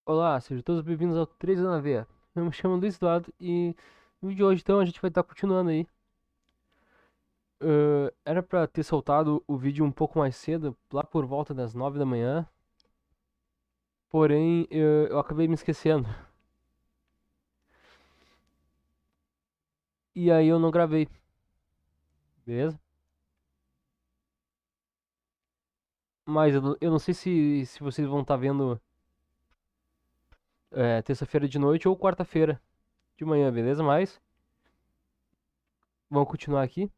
Olá, sejam todos bem-vindos ao 3 na Veia. Eu me chamo Luiz Eduardo e no vídeo de hoje então a gente vai estar continuando aí. Era pra ter soltado o vídeo um pouco mais cedo, lá por volta das 9 da manhã, porém eu acabei me esquecendo e aí eu não gravei, beleza? Mas eu não sei se vocês vão estar vendo terça-feira de noite ou quarta-feira de manhã, beleza? Mas vamos continuar aqui.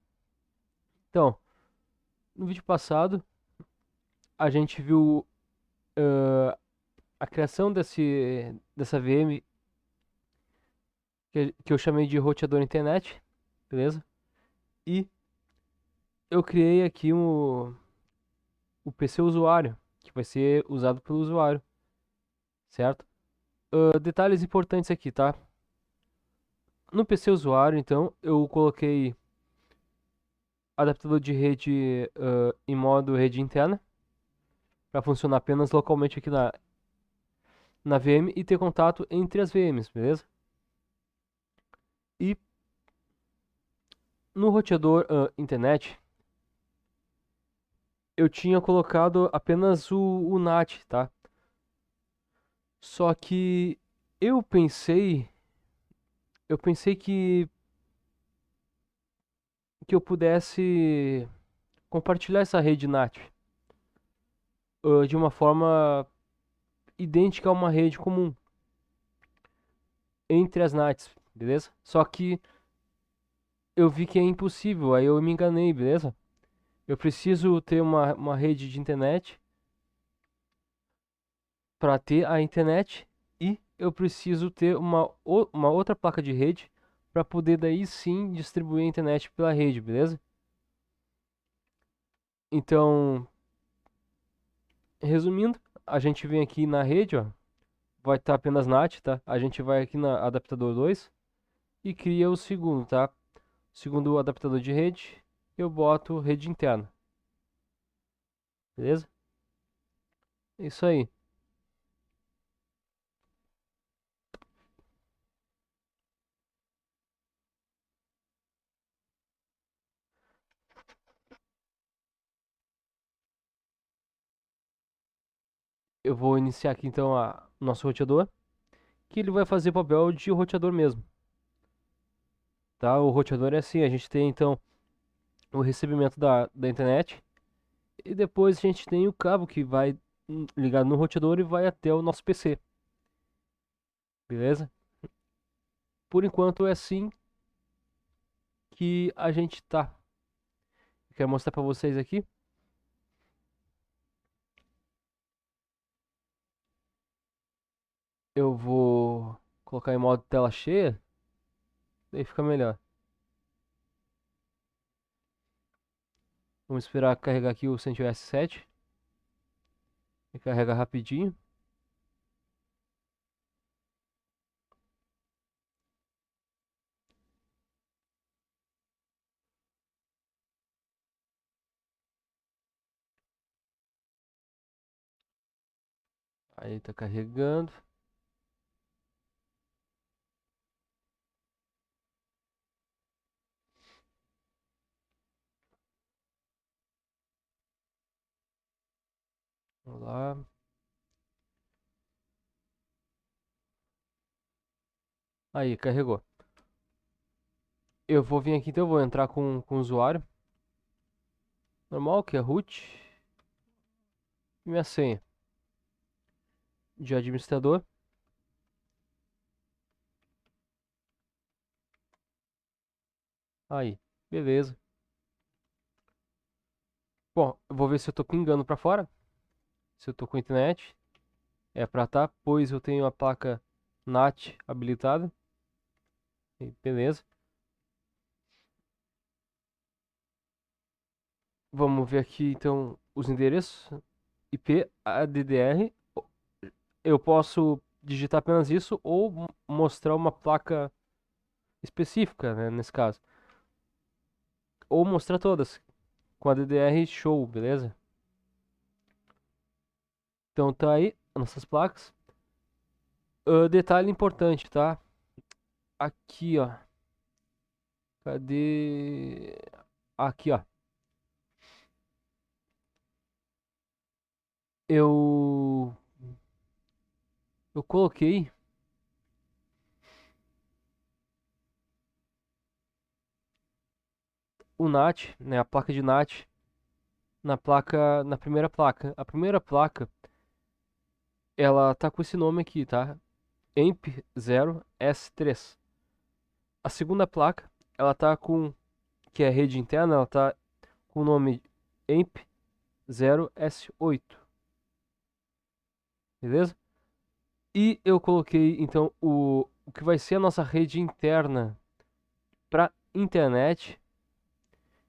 Então, no vídeo passado a gente viu eh, a criação dessa VM que eu chamei de roteador internet, beleza? E eu criei aqui o PC usuário, que vai ser usado pelo usuário, certo? Detalhes importantes aqui, tá? No PC usuário, então, eu coloquei adaptador de rede em modo rede interna, para funcionar apenas localmente aqui na VM e ter contato entre as VMs, beleza? E no roteador internet, eu tinha colocado apenas o NAT, tá? Só que eu pensei, eu pensei que eu pudesse compartilhar essa rede NAT de uma forma idêntica a uma rede comum entre as NATs, beleza? Só que eu vi que é impossível, aí eu me enganei, beleza? Eu preciso ter uma rede de internet para ter a internet e eu preciso ter uma outra placa de rede para poder daí sim distribuir a internet pela rede, beleza? Então, resumindo, a gente vem aqui na rede, ó, vai estar apenas NAT, tá? A gente vai aqui na adaptador 2 e cria o segundo, tá? Segundo adaptador de rede, eu boto rede interna, beleza? É isso aí. Eu vou iniciar aqui então o nosso roteador, que ele vai fazer o papel de roteador mesmo, tá? O roteador é assim, a gente tem então o recebimento da internet e depois a gente tem o cabo que vai ligado no roteador e vai até o nosso PC, beleza? Por enquanto é assim que a gente tá. Eu quero mostrar para vocês aqui. Eu vou colocar em modo tela cheia, daí fica melhor. Vamos esperar carregar aqui o CentOS 7. Vai carregar rapidinho. Aí tá carregando. Vamos lá. Aí, carregou. Eu vou vir aqui, então eu vou entrar com o usuário. Normal, que é root. E minha senha de administrador. Aí, beleza. Bom, eu vou ver se eu tô pingando pra fora. Se eu tô com internet. É pra tá, pois eu tenho a placa NAT habilitada. E beleza. Vamos ver aqui então os endereços. IP, ADDR. Eu posso digitar apenas isso ou mostrar uma placa específica, né, nesse caso. Ou mostrar todas com a DDR show, beleza? Então tá aí as nossas placas. Detalhe importante, tá? Aqui, ó. Cadê? Aqui, ó. Eu eu coloquei o NAT, né, a placa de NAT na primeira placa. A primeira placa, ela tá com esse nome aqui, tá? EMP0S3. A segunda placa, ela tá com, que é a rede interna, ela tá com o nome EMP0S8, beleza? E eu coloquei então o que vai ser a nossa rede interna para internet,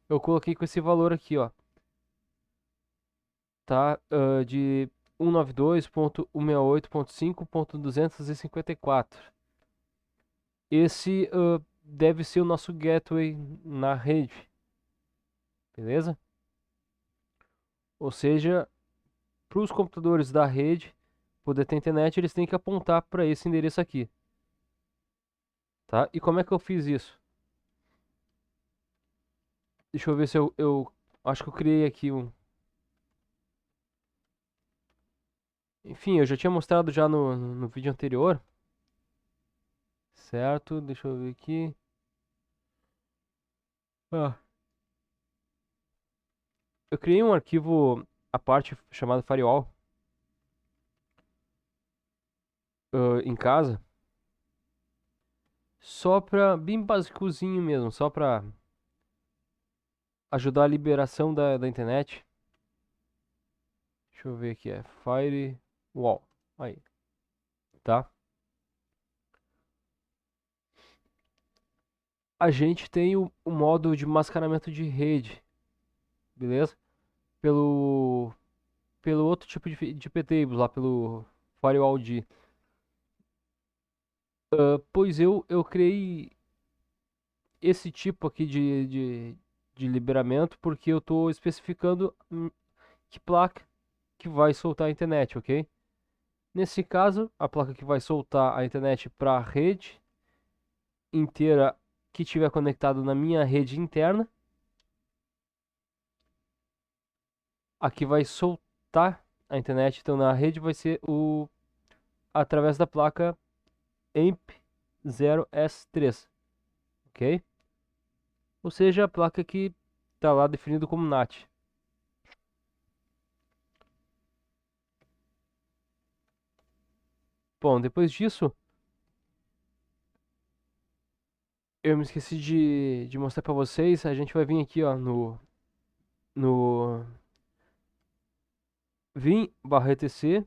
eu coloquei com esse valor aqui, ó, tá? De 192.168.5.254. Esse deve ser o nosso gateway na rede, beleza? Ou seja, para os computadores da rede poder ter internet, eles têm que apontar para esse endereço aqui, tá? E como é que eu fiz isso? Deixa eu ver se eu acho que eu criei aqui um. Enfim, eu já tinha mostrado já no vídeo anterior, certo? Deixa eu ver aqui. Ah, eu criei um arquivo à parte chamado Firewall em casa, só pra, bem basicozinho mesmo, só pra ajudar a liberação da internet. Deixa eu ver aqui, é Firewall. Aí, tá? A gente tem o modo de mascaramento de rede, beleza? Pelo, pelo outro tipo de ptables lá, pelo Firewall D. Pois eu criei esse tipo aqui de liberamento porque eu estou especificando que placa que vai soltar a internet, ok? Nesse caso, a placa que vai soltar a internet para a rede inteira que estiver conectado na minha rede interna, a que vai soltar a internet então na rede vai ser o através da placa EMP0S3, ok? Ou seja, a placa que está lá definido como NAT. Bom, depois disso, eu me esqueci de mostrar para vocês. A gente vai vir aqui, ó, no vim barra etc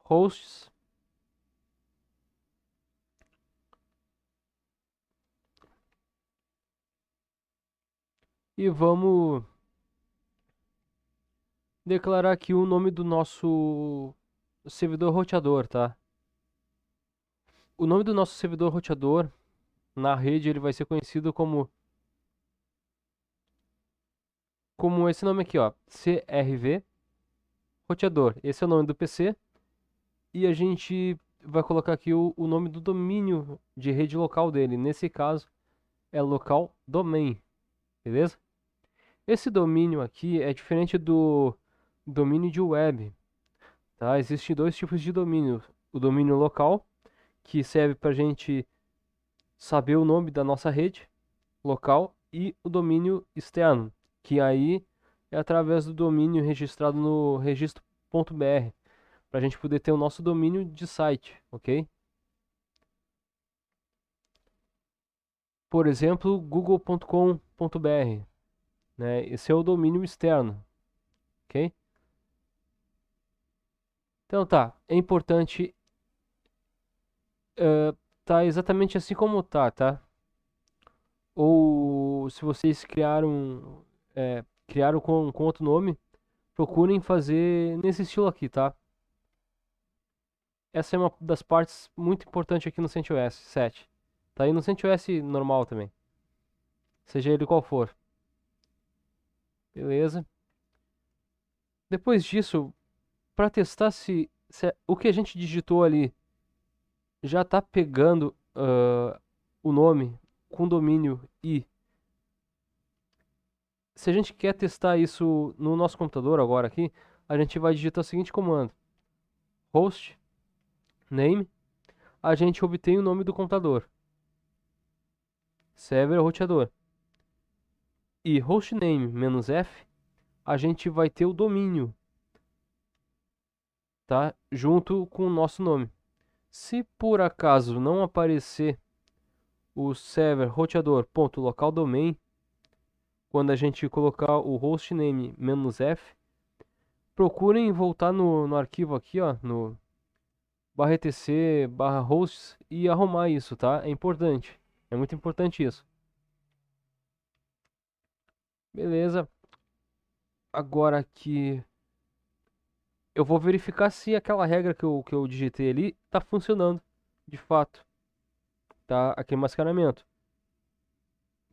hosts e vamos declarar aqui o nome do nosso servidor roteador, tá? O nome do nosso servidor roteador na rede ele vai ser conhecido como esse nome aqui, ó, CRV roteador. Esse é o nome do PC e a gente vai colocar aqui o nome do domínio de rede local dele. Nesse caso é local domain, beleza? Esse domínio aqui é diferente do domínio de web, tá? Existem dois tipos de domínio. O domínio local, que serve para a gente saber o nome da nossa rede local, e o domínio externo, que aí é através do domínio registrado no registro.br, para a gente poder ter o nosso domínio de site, ok? Por exemplo, google.com.br, né? Esse é o domínio externo, ok? Então tá, é importante tá exatamente assim como tá? Ou se vocês criaram com outro nome, procurem fazer nesse estilo aqui, tá? Essa é uma das partes muito importantes aqui no CentOS 7. Tá aí no CentOS normal também, seja ele qual for. Beleza? Depois disso, para testar se o que a gente digitou ali já está pegando o nome com domínio i. Se a gente quer testar isso no nosso computador agora aqui, a gente vai digitar o seguinte comando: host name, a gente obtém o nome do computador, server roteador. E hostname "-f", a gente vai ter o domínio, tá? Junto com o nosso nome. Se por acaso não aparecer o server roteador.localdomain, quando a gente colocar o hostname "-f", procurem voltar no arquivo aqui, ó, no /etc/hosts e arrumar isso, tá? É importante. É muito importante isso. Beleza. Agora aqui eu vou verificar se aquela regra que eu digitei ali tá funcionando de fato, tá? Aquele mascaramento.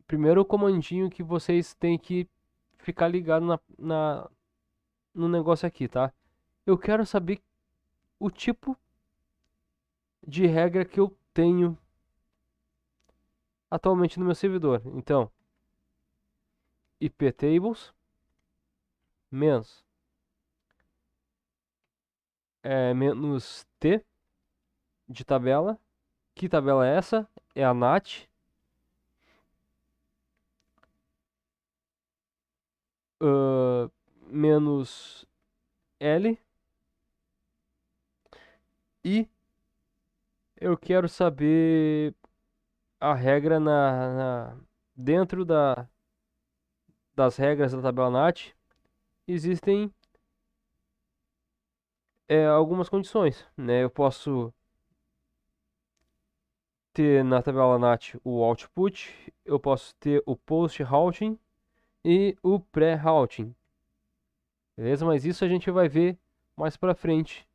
Primeiro o comandinho que vocês têm que ficar ligado no negócio aqui, tá? Eu quero saber o tipo de regra que eu tenho atualmente no meu servidor. Então, iptables menos menos t de tabela. Que tabela é essa? É a NAT. Menos L. E eu quero saber a regra dentro das regras da tabela NAT. Existem algumas condições, né? Eu posso ter na tabela NAT o output, eu posso ter o post routing e o pré-routing, beleza? Mas isso a gente vai ver mais pra frente,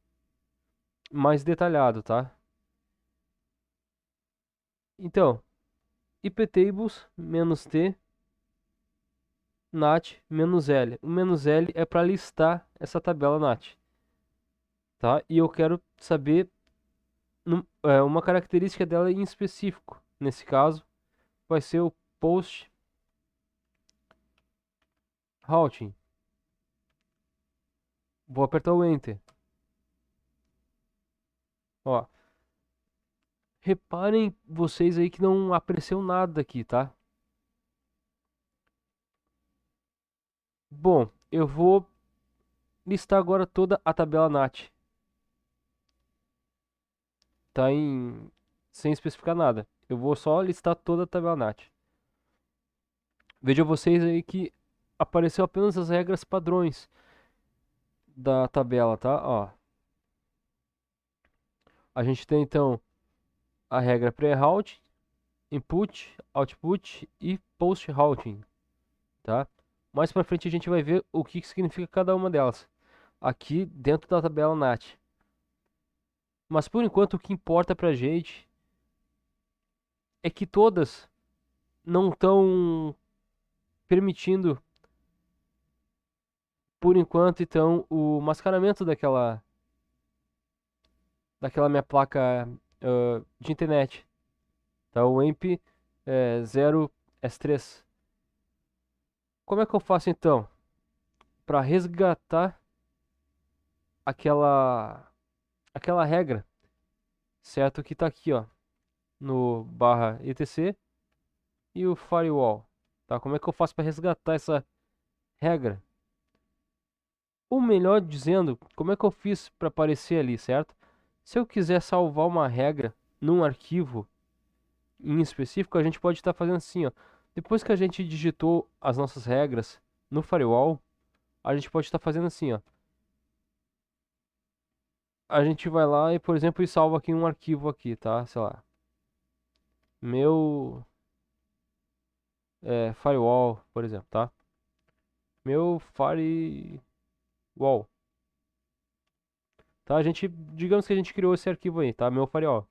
mais detalhado, tá? Então, iptables menos t nat menos l. O menos l é para listar essa tabela nat, tá? E eu quero saber uma característica dela em específico. Nesse caso, vai ser o post routing. Vou apertar o Enter. Ó, reparem vocês aí que não apareceu nada aqui, tá? Bom, eu vou listar agora toda a tabela NAT. Tá sem especificar nada. Eu vou só listar toda a tabela NAT. Vejam vocês aí que apareceu apenas as regras padrões da tabela, tá? Ó, a gente tem então a regra pré-route, input, output e post-routing, tá? Mais pra frente a gente vai ver o que significa cada uma delas aqui dentro da tabela NAT. Mas por enquanto o que importa pra gente é que todas não estão permitindo, por enquanto, então, o mascaramento daquela minha placa de internet, tá? O EMP 0S3. Como é que eu faço então para resgatar aquela regra, certo? Que tá aqui, ó, no /etc e o firewall, tá? Como é que eu faço para resgatar essa regra? Ou melhor dizendo, como é que eu fiz para aparecer ali, certo? Se eu quiser salvar uma regra num arquivo em específico, a gente pode estar fazendo assim, ó. Depois que a gente digitou as nossas regras no firewall, a gente pode estar fazendo assim, ó. A gente vai lá e, por exemplo, e salva aqui um arquivo aqui, tá? Sei lá. Meu firewall, por exemplo, tá? Meu firewall. Tá? Digamos que a gente criou esse arquivo aí, tá? Meu firewall.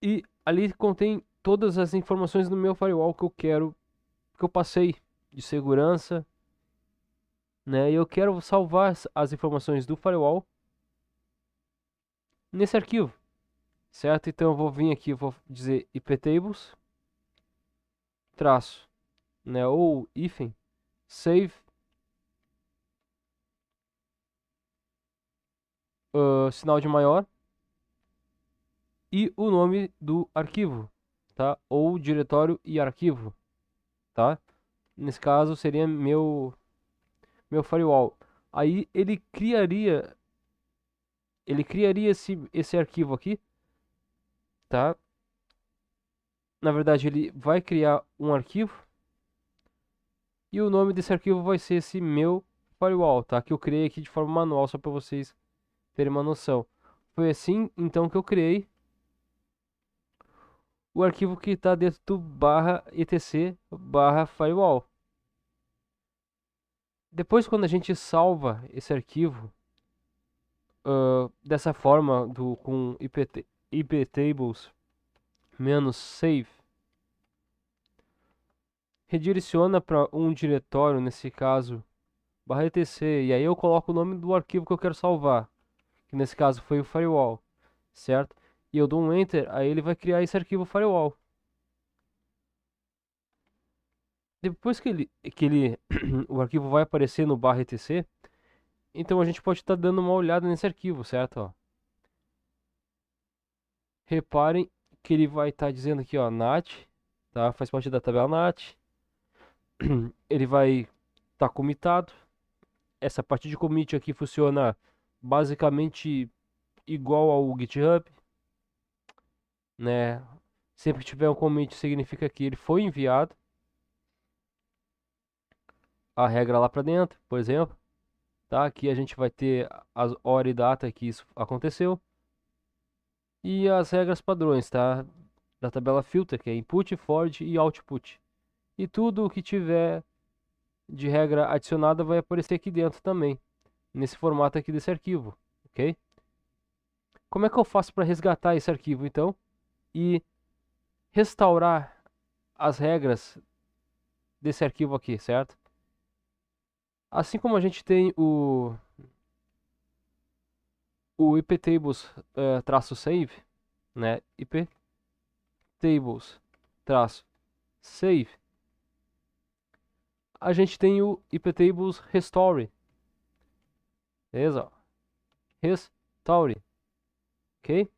E ali contém todas as informações do meu firewall que eu quero, que eu passei de segurança né? E eu quero salvar as informações do firewall nesse arquivo, certo? Então eu vou vir aqui, vou dizer iptables traço, né? Ou hífen save sinal de maior e o nome do arquivo, tá? Ou diretório e arquivo, tá? Nesse caso seria meu firewall. Aí ele criaria esse arquivo aqui, tá? Na verdade, ele vai criar um arquivo e o nome desse arquivo vai ser esse meu firewall, tá? Que eu criei aqui de forma manual só para vocês terem uma noção. Foi assim então que eu criei o arquivo que está dentro do barra etc barra firewall. Depois, quando a gente salva esse arquivo dessa forma com iptables "-save", redireciona para um diretório, nesse caso barra "etc", e aí eu coloco o nome do arquivo que eu quero salvar, que nesse caso foi o firewall, certo? E eu dou um enter, aí ele vai criar esse arquivo firewall. Depois que ele o arquivo vai aparecer no barra "etc", então a gente pode estar dando uma olhada nesse arquivo, certo? Ó, reparem que ele vai estar dizendo aqui, ó, NAT, tá? Faz parte da tabela NAT. Ele vai estar commitado. Essa parte de commit aqui funciona basicamente igual ao GitHub, né? Sempre que tiver um commit significa que ele foi enviado a regra lá para dentro, por exemplo, tá? Aqui a gente vai ter as hora e data que isso aconteceu e as regras padrões, tá? Da tabela filter, que é input, forward e output. E tudo o que tiver de regra adicionada vai aparecer aqui dentro também, nesse formato aqui desse arquivo, ok? Como é que eu faço para resgatar esse arquivo, então, e restaurar as regras desse arquivo aqui, certo? Assim como a gente tem o iptables traço save, né? iptables traço save, a gente tem o iptables restore, beleza? Restore, ok?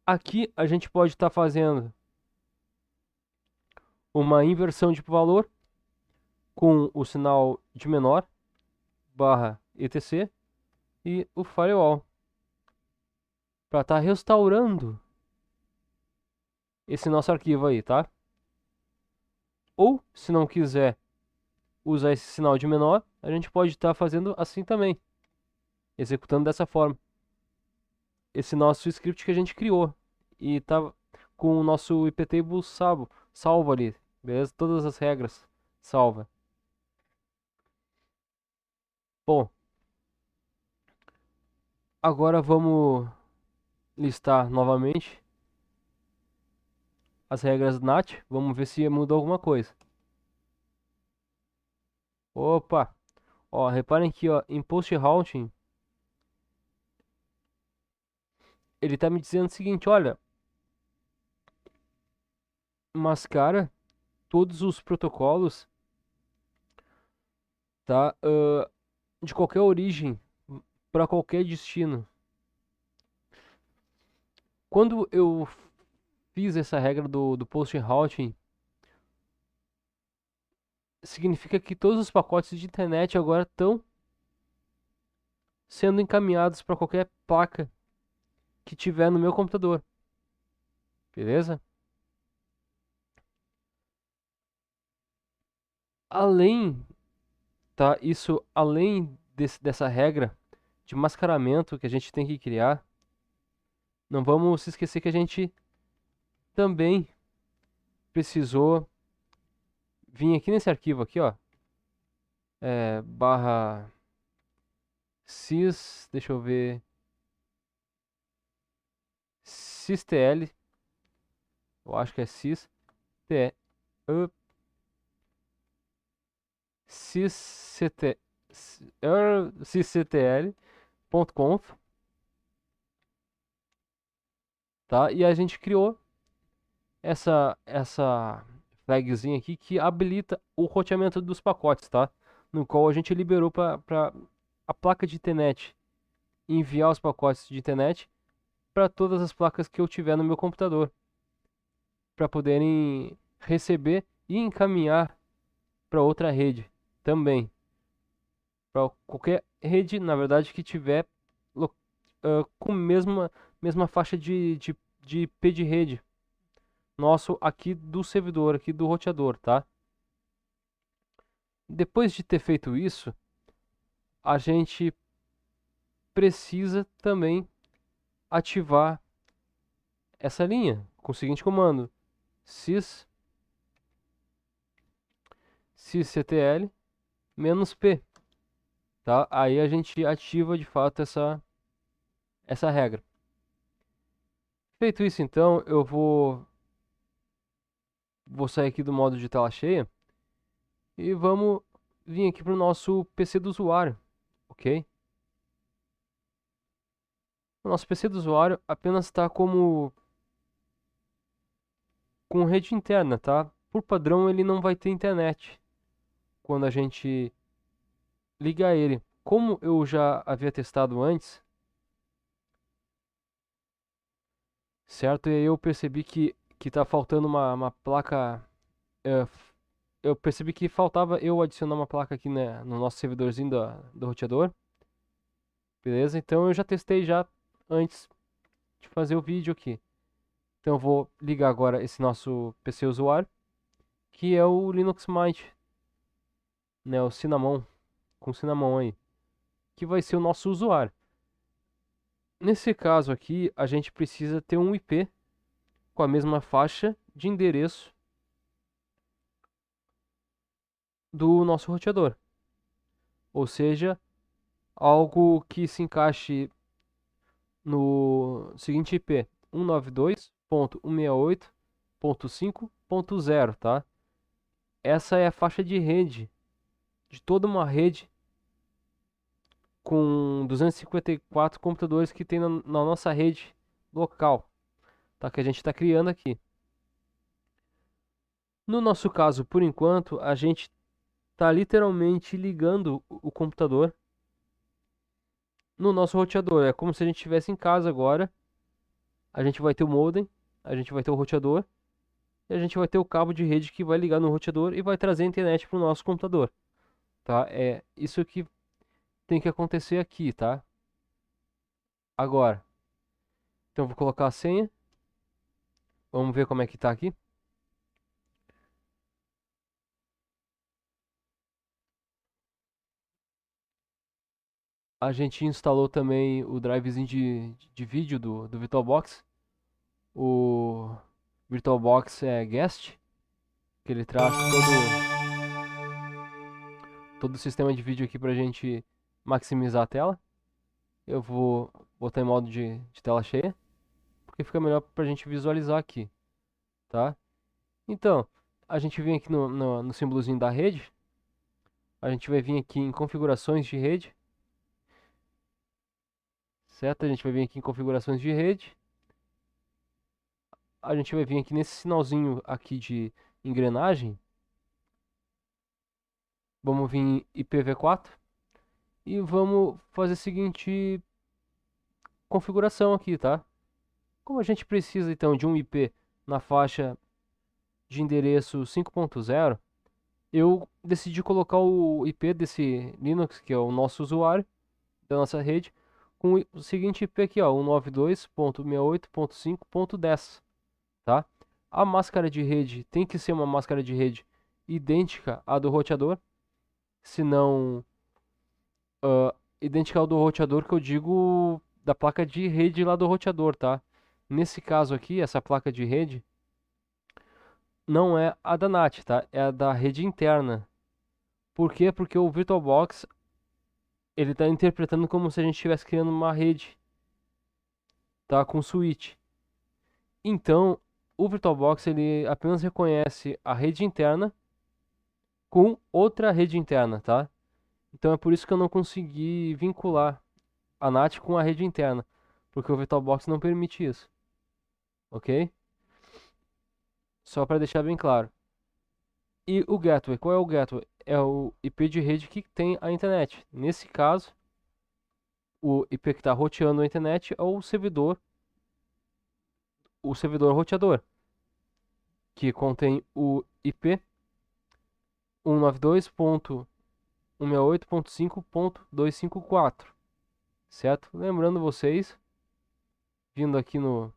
Aqui a gente pode estar fazendo uma inversão de valor com o sinal de menor barra etc e o firewall para estar restaurando esse nosso arquivo aí, tá? Ou se não quiser usar esse sinal de menor, a gente pode estar fazendo assim também, executando dessa forma esse nosso script que a gente criou e tá com o nosso iptable salvo ali, beleza? Todas as regras salva. Bom, agora vamos listar novamente as regras NAT. Vamos ver se mudou alguma coisa. Opa! Ó, reparem aqui, ó, em post routing, ele tá me dizendo o seguinte, olha, mascara todos os protocolos, tá? De qualquer origem para qualquer destino. Quando eu fiz essa regra do post routing, significa que todos os pacotes de internet agora estão sendo encaminhados para qualquer placa que tiver no meu computador. Beleza? Além, tá? Isso além dessa regra de mascaramento que a gente tem que criar, não vamos se esquecer que a gente também precisou vir aqui nesse arquivo aqui, ó, barra sys, deixa eu ver, systl, eu acho que é sys, t, sysctl.conf, tá? E a gente criou essa flagzinha aqui que habilita o roteamento dos pacotes, tá? No qual a gente liberou para a placa de internet enviar os pacotes de internet para todas as placas que eu tiver no meu computador, para poderem receber e encaminhar para outra rede também, para qualquer rede, na verdade, que tiver com mesma faixa de IP de rede nosso aqui do servidor, aqui do roteador, tá? Depois de ter feito isso, a gente precisa também ativar essa linha com o seguinte comando: sysctl -p, tá? Aí a gente ativa de fato essa regra. Feito isso, então, eu vou sair aqui do modo de tela cheia e vamos vir aqui para o nosso PC do usuário, ok? O nosso PC do usuário apenas está com rede interna, tá? Por padrão, ele não vai ter internet quando a gente ligar ele. Como eu já havia testado antes, certo? E aí eu percebi que tá faltando uma placa. é, eu percebi que faltava eu adicionar uma placa aqui, né, no nosso servidorzinho do roteador. Beleza? Então eu já testei já antes de fazer o vídeo aqui. Então eu vou ligar agora esse nosso PC usuário, que é o Linux Mint, né, o Cinnamon, com Cinnamon aí, que vai ser o nosso usuário. Nesse caso aqui, a gente precisa ter um IP com a mesma faixa de endereço do nosso roteador. Ou seja, algo que se encaixe no seguinte IP: 192.168.5.0, tá? Essa é a faixa de rede de toda uma rede com 254 computadores que tem na nossa rede local, tá? Que a gente está criando aqui. No nosso caso, por enquanto, a gente está literalmente ligando o computador no nosso roteador. É como se a gente estivesse em casa agora. A gente vai ter o modem, a gente vai ter o roteador e a gente vai ter o cabo de rede que vai ligar no roteador e vai trazer a internet para o nosso computador, tá? É isso que tem que acontecer aqui, tá? Agora, então eu vou colocar a senha. Vamos ver como é que tá aqui. A gente instalou também o drivezinho de vídeo do VirtualBox. O VirtualBox é Guest, que ele traz todo o sistema de vídeo aqui pra gente maximizar a tela. Eu vou botar em modo de tela cheia, porque fica melhor pra gente visualizar aqui, tá? Então, a gente vem aqui no símbolozinho da rede, a gente vai vir aqui em configurações de rede, certo? A gente vai vir aqui em configurações de rede, a gente vai vir aqui nesse sinalzinho aqui de engrenagem, vamos vir em IPv4 e vamos fazer a seguinte configuração aqui, tá? Como a gente precisa então de um IP na faixa de endereço 5.0, eu decidi colocar o IP desse Linux, que é o nosso usuário da nossa rede, com o seguinte IP aqui, ó, 192.168.5.10, tá? A máscara de rede tem que ser uma máscara de rede idêntica à do roteador, se não idêntica ao do roteador que eu digo da placa de rede lá do roteador, tá? Nesse caso aqui, essa placa de rede não é a da NAT, tá? É a da rede interna. Por quê? Porque o VirtualBox ele está interpretando como se a gente estivesse criando uma rede, tá? Com switch. Então, o VirtualBox ele apenas reconhece a rede interna com outra rede interna, tá? Então é por isso que eu não consegui vincular a NAT com a rede interna, porque o VirtualBox não permite isso, ok? Só para deixar bem claro. E o gateway, qual é o gateway? É o IP de rede que tem a internet. Nesse caso, o IP que está roteando a internet é o servidor roteador, que contém o IP 192.168.5.254, certo? Lembrando vocês, vindo aqui no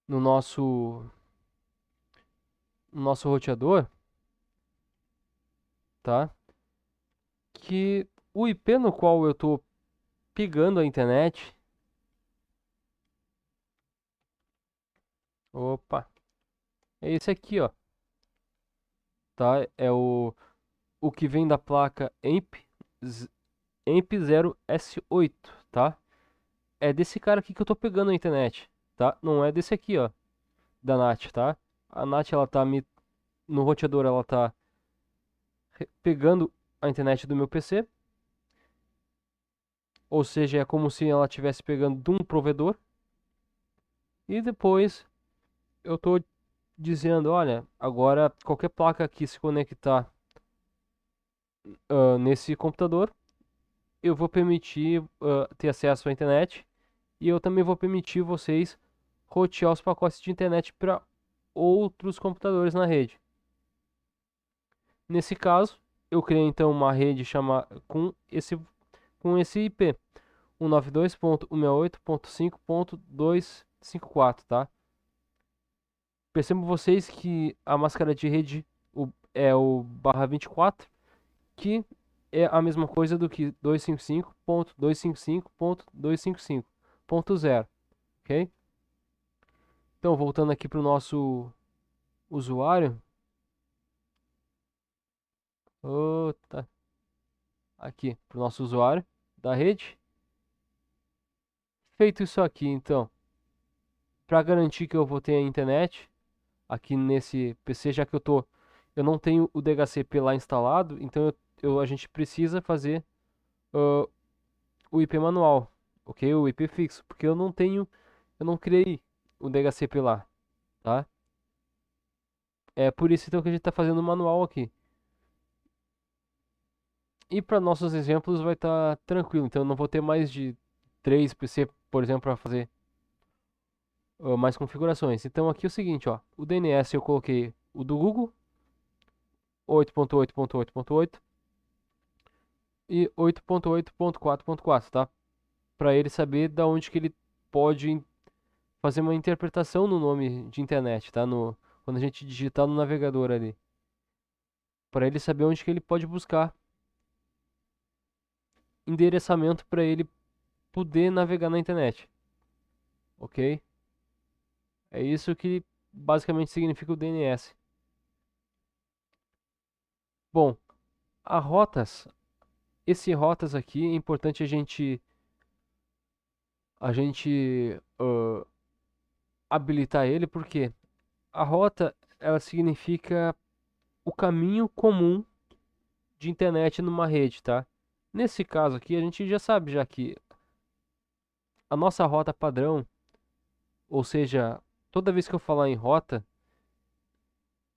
nosso roteador, tá? Que o IP no qual eu estou pegando a internet, opa, é esse aqui, ó, tá? É o que vem da placa EMP0S8, tá? É desse cara aqui que eu tô pegando a internet, tá? Não é desse aqui, ó, da NAT, tá? A NAT, ela tá no roteador, ela tá pegando a internet do meu PC, ou seja, é como se ela estivesse pegando de um provedor, e depois eu tô dizendo, olha, agora qualquer placa que se conectar nesse computador, eu vou permitir ter acesso à internet e eu também vou permitir vocês rotear os pacotes de internet para outros computadores na rede. Nesse caso, eu criei então uma rede chamada com esse IP 192.168.5.254, tá? Percebam vocês que a máscara de rede é o barra 24, que é a mesma coisa do que 255.255.255.0, ok? Então, voltando aqui para o nosso usuário, tá aqui para o nosso usuário da rede. Feito isso aqui, então, para garantir que eu vou ter a internet aqui nesse PC, já que eu não tenho o DHCP lá instalado, então a gente precisa fazer uh, o IP manual, ok? O IP fixo, porque eu não criei o DHCP lá, tá? É por isso então que a gente está fazendo o manual aqui. E para nossos exemplos vai estar tranquilo, então eu não vou ter mais de 3 PC, por exemplo, para fazer mais configurações. Então aqui é o seguinte, ó, o DNS eu coloquei o do Google, 8.8.8.8 e 8.8.4.4, tá? Para ele saber da onde que ele pode fazer uma interpretação no nome de internet, tá? Quando a gente digitar no navegador ali, para ele saber onde que ele pode buscar endereçamento para ele poder navegar na internet, ok? É isso que basicamente significa o DNS. Bom, a rotas, esse rotas aqui é importante a gente habilitar ele porque a rota ela significa o caminho comum de internet numa rede, tá? Nesse caso aqui a gente já sabe já que a nossa rota padrão, ou seja, toda vez que eu falar em rota,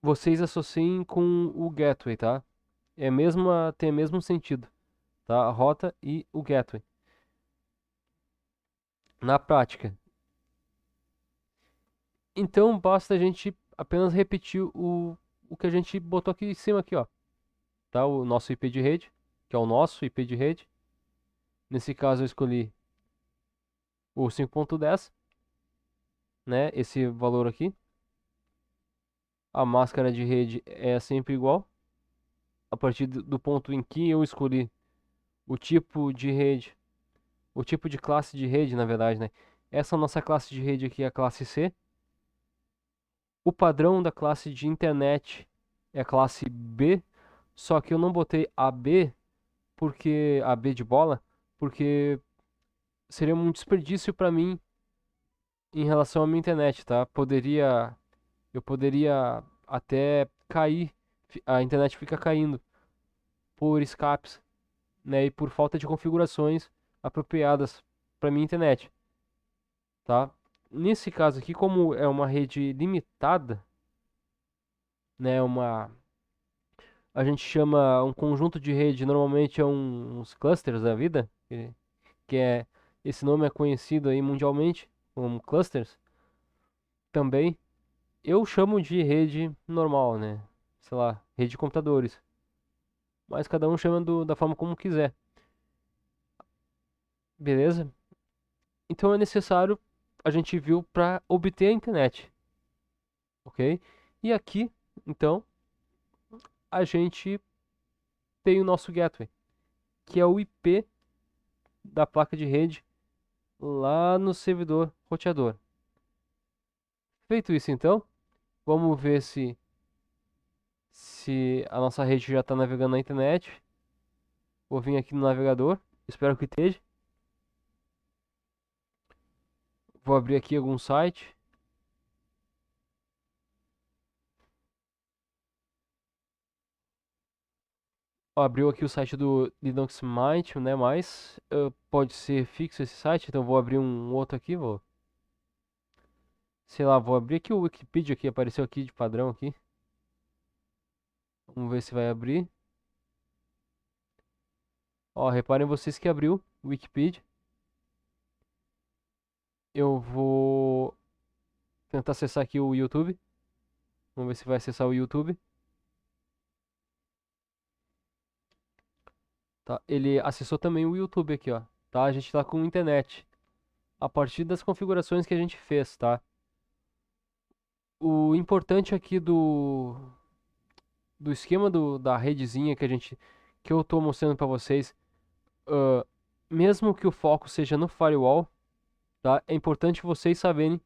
vocês associem com o gateway, tá? Tem o mesmo sentido, tá? A rota e o gateway. Na prática. Então basta a gente apenas repetir o que a gente botou aqui em cima aqui, ó. Tá? O nosso IP de rede, que é o nosso IP de rede. Nesse caso eu escolhi o 5.10, né? Esse valor aqui. A máscara de rede é sempre igual. A partir do ponto em que eu escolhi o tipo de rede, o tipo de classe de rede, na verdade, né? Essa nossa classe de rede aqui é a classe C. O padrão da classe de internet é a classe B, só que eu não botei AB porque a B de bola, porque seria um desperdício para mim em relação à minha internet, tá? Eu poderia até cair, a internet fica caindo por escapes, né, e por falta de configurações apropriadas para minha internet, tá? Nesse caso aqui, como é uma rede limitada, né, a gente chama um conjunto de rede, normalmente é uns clusters da vida, que é esse nome é conhecido aí mundialmente como clusters também. Eu chamo de rede normal, né? Sei lá, rede de computadores. Mas cada um chama da forma como quiser. Beleza? Então é necessário a gente viu para obter a internet, ok? E aqui, então, a gente tem o nosso gateway, que é o IP da placa de rede lá no servidor roteador. Feito isso, então, vamos ver se a nossa rede já está navegando na internet. Vou vir aqui no navegador, espero que esteja. Vou abrir aqui algum site. Ó, abriu aqui o site do Linux Mint, né? Mas pode ser fixo esse site, então vou abrir um outro aqui, vou. Sei lá, vou abrir aqui o Wikipedia que apareceu aqui de padrão aqui. Vamos ver se vai abrir. Ó, reparem vocês que abriu o Wikipedia. Eu vou tentar acessar aqui o YouTube. Vamos ver se vai acessar o YouTube. Tá, ele acessou também o YouTube aqui, ó. Tá, a gente tá com internet. A partir das configurações que a gente fez, tá? O importante aqui do esquema da redezinha que eu tô mostrando para vocês, ah, mesmo que o foco seja no firewall, tá? É importante vocês saberem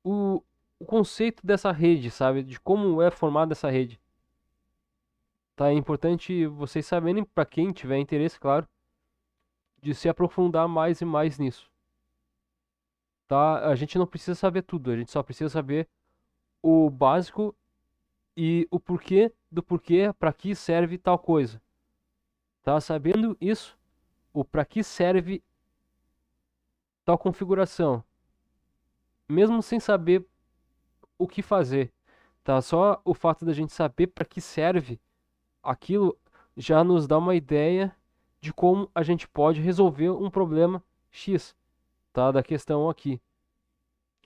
o, o conceito dessa rede, sabe? De como é formada essa rede. Tá? É importante vocês saberem, para quem tiver interesse, claro, de se aprofundar mais e mais nisso. Tá? A gente não precisa saber tudo, a gente só precisa saber o básico e o porquê do porquê, para que serve tal coisa. Tá? Sabendo isso, o para que serve tal configuração, mesmo sem saber o que fazer, tá? Só o fato da gente saber para que serve aquilo já nos dá uma ideia de como a gente pode resolver um problema X, tá? Da questão aqui.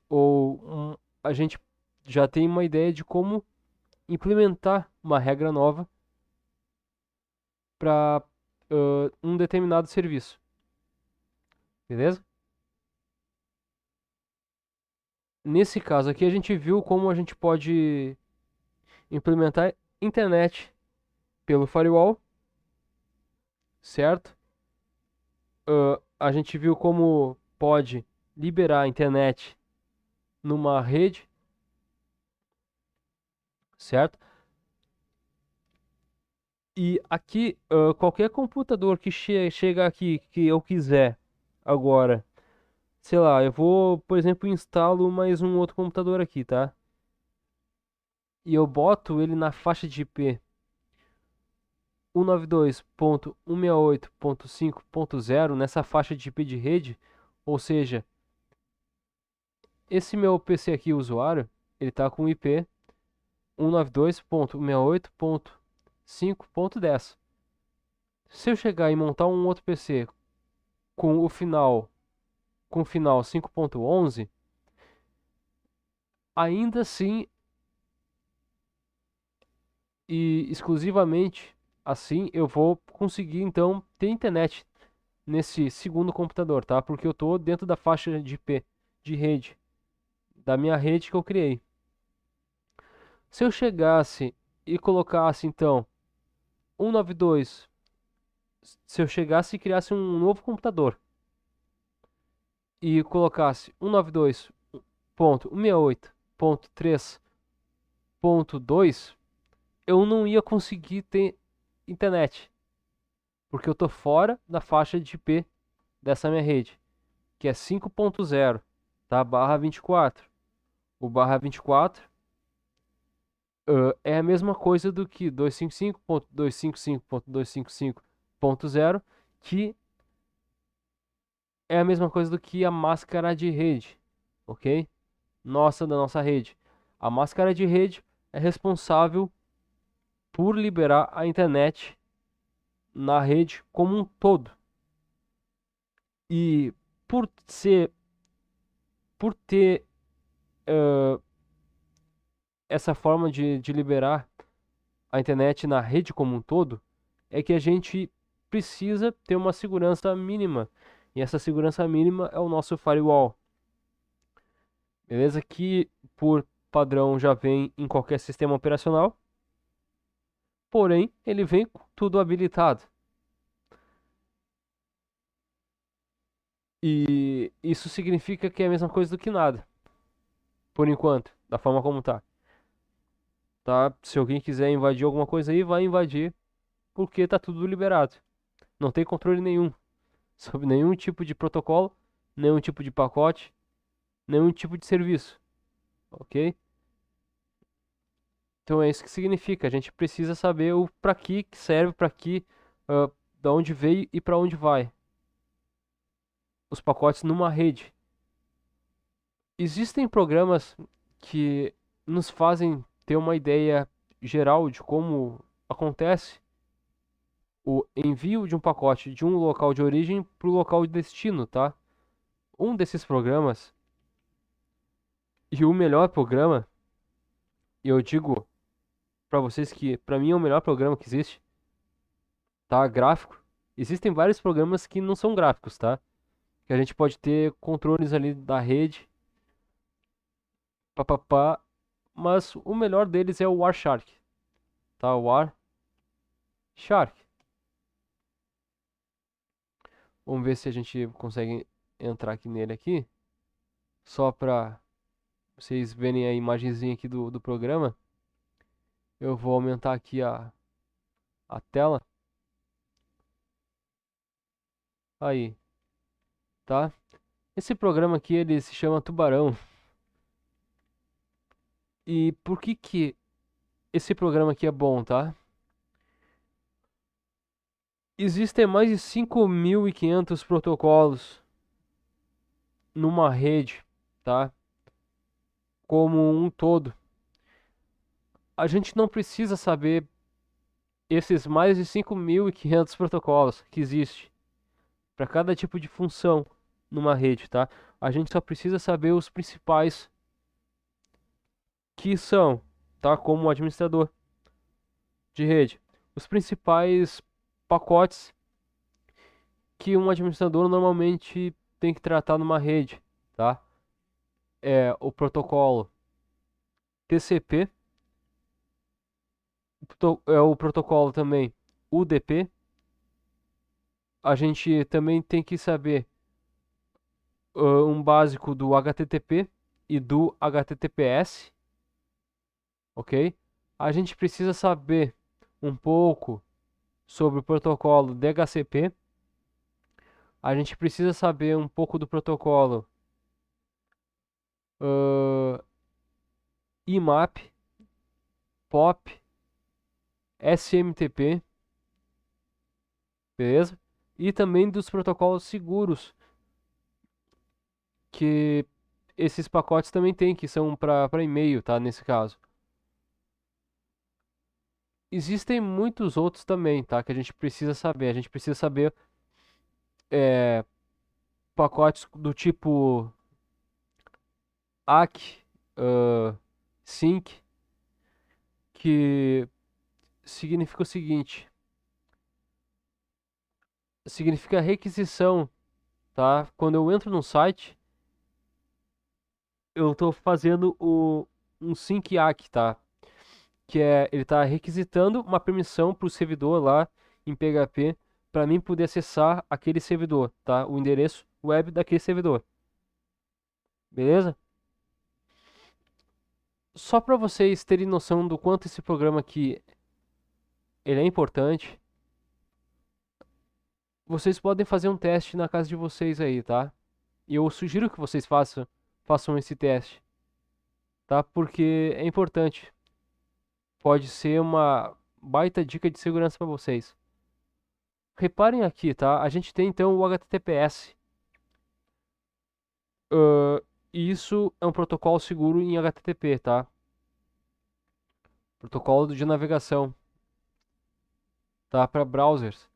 Ou a gente já tem uma ideia de como implementar uma regra nova para um determinado serviço, beleza? Nesse caso aqui, a gente viu como a gente pode implementar internet pelo firewall, certo? A gente viu como pode liberar a internet numa rede, certo? E aqui, qualquer computador que chega aqui que eu quiser agora, sei lá, eu vou, por exemplo, instalo mais um outro computador aqui, tá? E eu boto ele na faixa de IP 192.168.5.0, nessa faixa de IP de rede, ou seja, esse meu PC aqui, usuário, ele tá com IP 192.168.5.10. Se eu chegar e montar um outro PC com o final com final 5.11, ainda assim e exclusivamente assim eu vou conseguir então ter internet nesse segundo computador, tá? Porque eu tô dentro da faixa de IP de rede da minha rede que eu criei. Se eu chegasse e colocasse então 192, se eu chegasse e criasse um novo computador e colocasse 192.168.3.2, eu não ia conseguir ter internet, porque eu tô fora da faixa de IP dessa minha rede, que é 5.0, tá? /24. O barra 24 é a mesma coisa do que 255.255.255.0, que é a mesma coisa do que a máscara de rede, ok? Da nossa rede. A máscara de rede é responsável por liberar a internet na rede como um todo. E por ser, por ter essa forma de liberar a internet na rede como um todo, é que a gente precisa ter uma segurança mínima. E essa segurança mínima é o nosso firewall. Beleza? Que por padrão já vem em qualquer sistema operacional, porém ele vem com tudo habilitado. E isso significa que é a mesma coisa do que nada, por enquanto, da forma como tá. Tá? Se alguém quiser invadir alguma coisa aí, vai invadir, porque tá tudo liberado. Não tem controle nenhum sobre nenhum tipo de protocolo, nenhum tipo de pacote, nenhum tipo de serviço, ok? Então é isso que significa. A gente precisa saber o para que serve, para que, da onde veio e para onde vai. Os pacotes numa rede. Existem programas que nos fazem ter uma ideia geral de como acontece o envio de um pacote de um local de origem para o local de destino, tá? Um desses programas, e o melhor programa, e eu digo para vocês que para mim é o melhor programa que existe, tá? Gráfico. Existem vários programas que não são gráficos, tá? Que a gente pode ter controles ali da rede, papapá, mas o melhor deles é o Wireshark, tá? O Wireshark. Vamos ver se a gente consegue entrar aqui nele aqui, só para vocês verem a imagenzinha aqui do programa. Eu vou aumentar aqui a tela. Aí, tá? Esse programa aqui ele se chama Tubarão. E por que que esse programa aqui é bom, tá? Existem mais de 5.500 protocolos numa rede, tá? Como um todo. A gente não precisa saber esses mais de 5.500 protocolos que existem para cada tipo de função numa rede, tá? A gente só precisa saber os principais que são, tá? Como administrador de rede, os principais pacotes que um administrador normalmente tem que tratar numa rede, tá? É o protocolo TCP, é o protocolo também UDP. A gente também tem que saber um básico do HTTP e do HTTPS, ok? A gente precisa saber um pouco sobre o protocolo DHCP. A gente precisa saber um pouco do protocolo uh, IMAP, POP, SMTP, beleza? E também dos protocolos seguros que esses pacotes também têm, que são para e-mail, tá? Nesse caso. Existem muitos outros também, tá? Que a gente precisa saber. A gente precisa saber é, pacotes do tipo ACK, SYNC, que significa o seguinte: significa requisição, tá? Quando eu entro num site, eu estou fazendo um sync ACK, tá? Que é ele está requisitando uma permissão para o servidor lá em PHP para mim poder acessar aquele servidor, tá? O endereço web daquele servidor. Beleza? Só para vocês terem noção do quanto esse programa aqui ele é importante, vocês podem fazer um teste na casa de vocês aí, tá? E eu sugiro que vocês façam esse teste. tá? Porque é importante. Pode ser uma baita dica de segurança para vocês. Reparem aqui, tá? A gente tem então o HTTPS. E isso é um protocolo seguro em HTTP, tá? Protocolo de navegação, tá? Para browsers.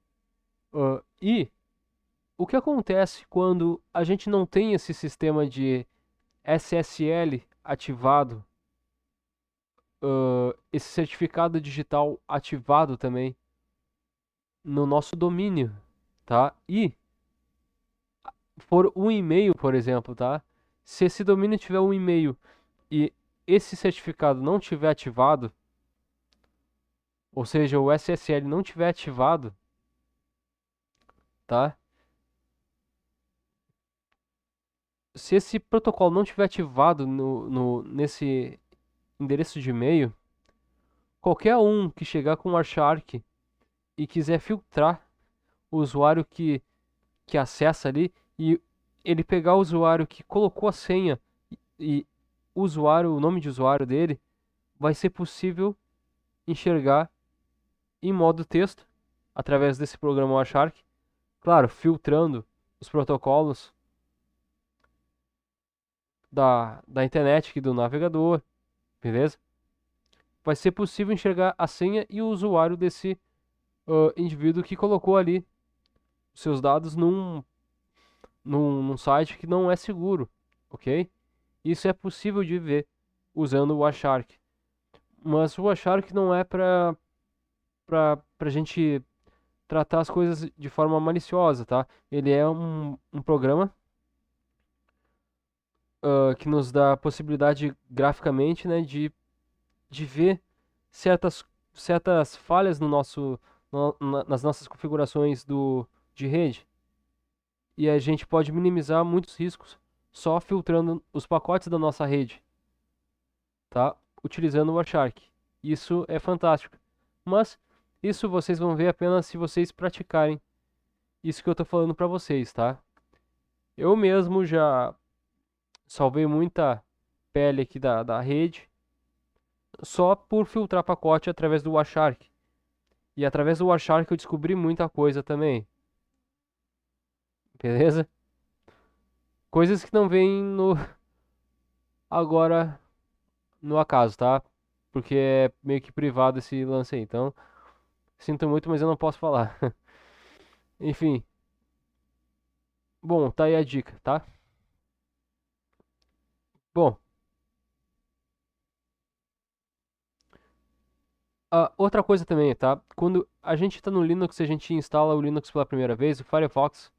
E o que acontece quando a gente não tem esse sistema de SSL ativado, esse certificado digital ativado também no nosso domínio, tá? E for um e-mail, por exemplo, tá? Se esse domínio tiver um e-mail e esse certificado não tiver ativado, ou seja, o SSL não tiver ativado, tá? Se esse protocolo não tiver ativado nesse endereço de e-mail, qualquer um que chegar com o Wireshark e quiser filtrar o usuário que acessa ali e ele pegar o usuário que colocou a senha e o usuário, o nome de usuário dele, vai ser possível enxergar em modo texto através desse programa Wireshark, claro, filtrando os protocolos da internet aqui do navegador, beleza? Vai ser possível enxergar a senha e o usuário desse indivíduo que colocou ali os seus dados num site que não é seguro, ok? Isso é possível de ver usando o Wireshark. Mas o Wireshark não é para gente tratar as coisas de forma maliciosa, tá? Ele é um programa que nos dá a possibilidade graficamente, né, de ver certas falhas no nas nossas configurações de rede. E a gente pode minimizar muitos riscos só filtrando os pacotes da nossa rede, tá? Utilizando o Wireshark. Isso é fantástico. Mas isso vocês vão ver apenas se vocês praticarem isso que eu tô falando para vocês, tá? Eu mesmo já salvei muita pele aqui da rede só por filtrar pacote através do Wireshark. E através do Wireshark eu descobri muita coisa também, beleza? Coisas que não vêm no agora no acaso, tá? Porque é meio que privado esse lance aí. Então, sinto muito, mas eu não posso falar. Enfim, bom, tá aí a dica, tá? Bom, outra coisa também, tá? Quando a gente tá no Linux e a gente instala o Linux pela primeira vez, o Firefox,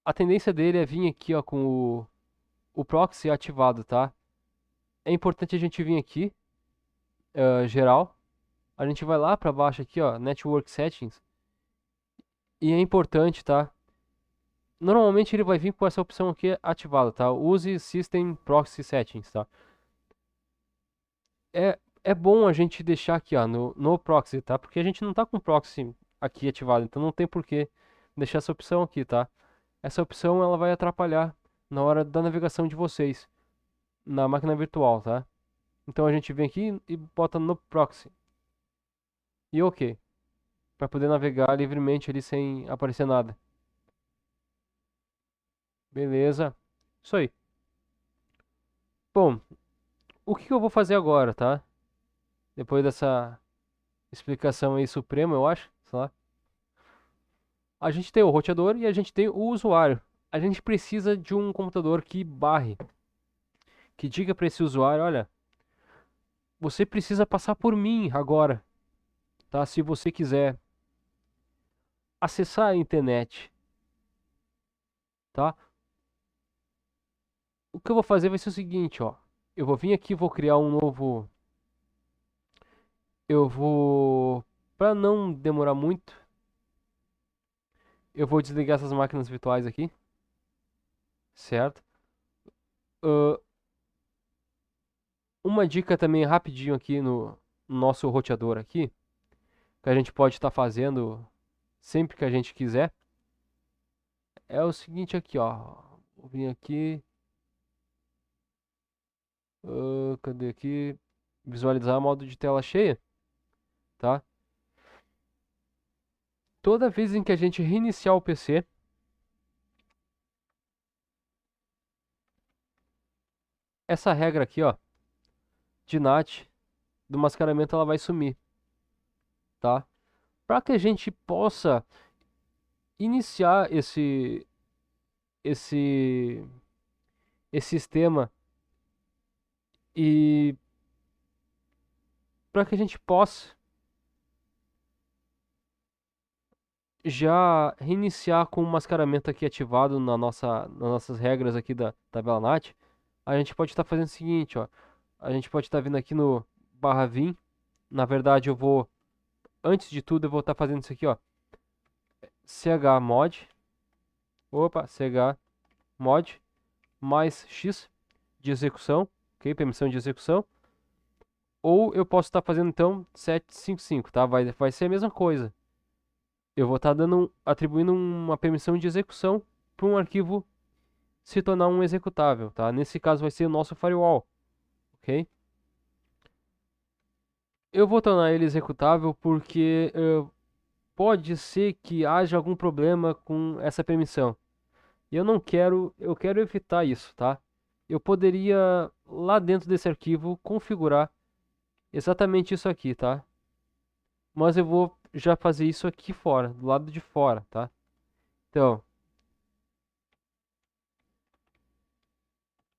a tendência dele é vir aqui, ó, com o proxy ativado, tá? É importante a gente vir aqui, geral, a gente vai lá pra baixo aqui, ó, Network Settings, e é importante, tá? Normalmente ele vai vir com essa opção aqui ativada, tá? Use System Proxy Settings, tá? É bom a gente deixar aqui, ó, no proxy, tá? Porque a gente não tá com o proxy aqui ativado, então não tem por que deixar essa opção aqui, tá? Essa opção ela vai atrapalhar na hora da navegação de vocês na máquina virtual, tá? Então a gente vem aqui e bota no proxy. E OK, para poder navegar livremente ali sem aparecer nada. Beleza? Isso aí. Bom, o que que eu vou fazer agora, tá? Depois dessa explicação aí suprema, eu acho, sei lá. A gente tem o roteador e a gente tem o usuário. A gente precisa de um computador que barre, que diga para esse usuário, olha, você precisa passar por mim agora, tá? Se você quiser acessar a internet, tá? O que eu vou fazer vai ser o seguinte, ó. Eu vou vir aqui, vou criar um novo. Eu vou, para não demorar muito, eu vou desligar essas máquinas virtuais aqui, certo? Ah, uma dica também rapidinho aqui no nosso roteador aqui, que a gente pode estar fazendo sempre que a gente quiser, é o seguinte aqui, ó. Vou vir aqui. Cadê aqui? Visualizar modo de tela cheia, tá? Toda vez em que a gente reiniciar o PC, essa regra aqui, ó, de NAT, do mascaramento, ela vai sumir, tá? Para que a gente possa iniciar esse esse sistema e para que a gente possa já reiniciar com o mascaramento aqui ativado nas nossas regras aqui da tabela NAT, a gente pode estar fazendo o seguinte, ó. A gente pode estar vindo aqui no barra vim. Na verdade, antes de tudo, eu vou estar fazendo isso aqui, ó. chmod, chmod, mais x de execução, ok? Permissão de execução. Ou eu posso estar fazendo, então, 755, tá? Vai ser a mesma coisa. Eu vou estar atribuindo uma permissão de execução para um arquivo se tornar um executável, tá? Nesse caso vai ser o nosso firewall, ok? Eu vou tornar ele executável porque pode ser que haja algum problema com essa permissão. E eu quero evitar isso, tá? Eu poderia, lá dentro desse arquivo, configurar exatamente isso aqui, tá? Mas eu vou já fazer isso aqui fora, do lado de fora, tá? Então,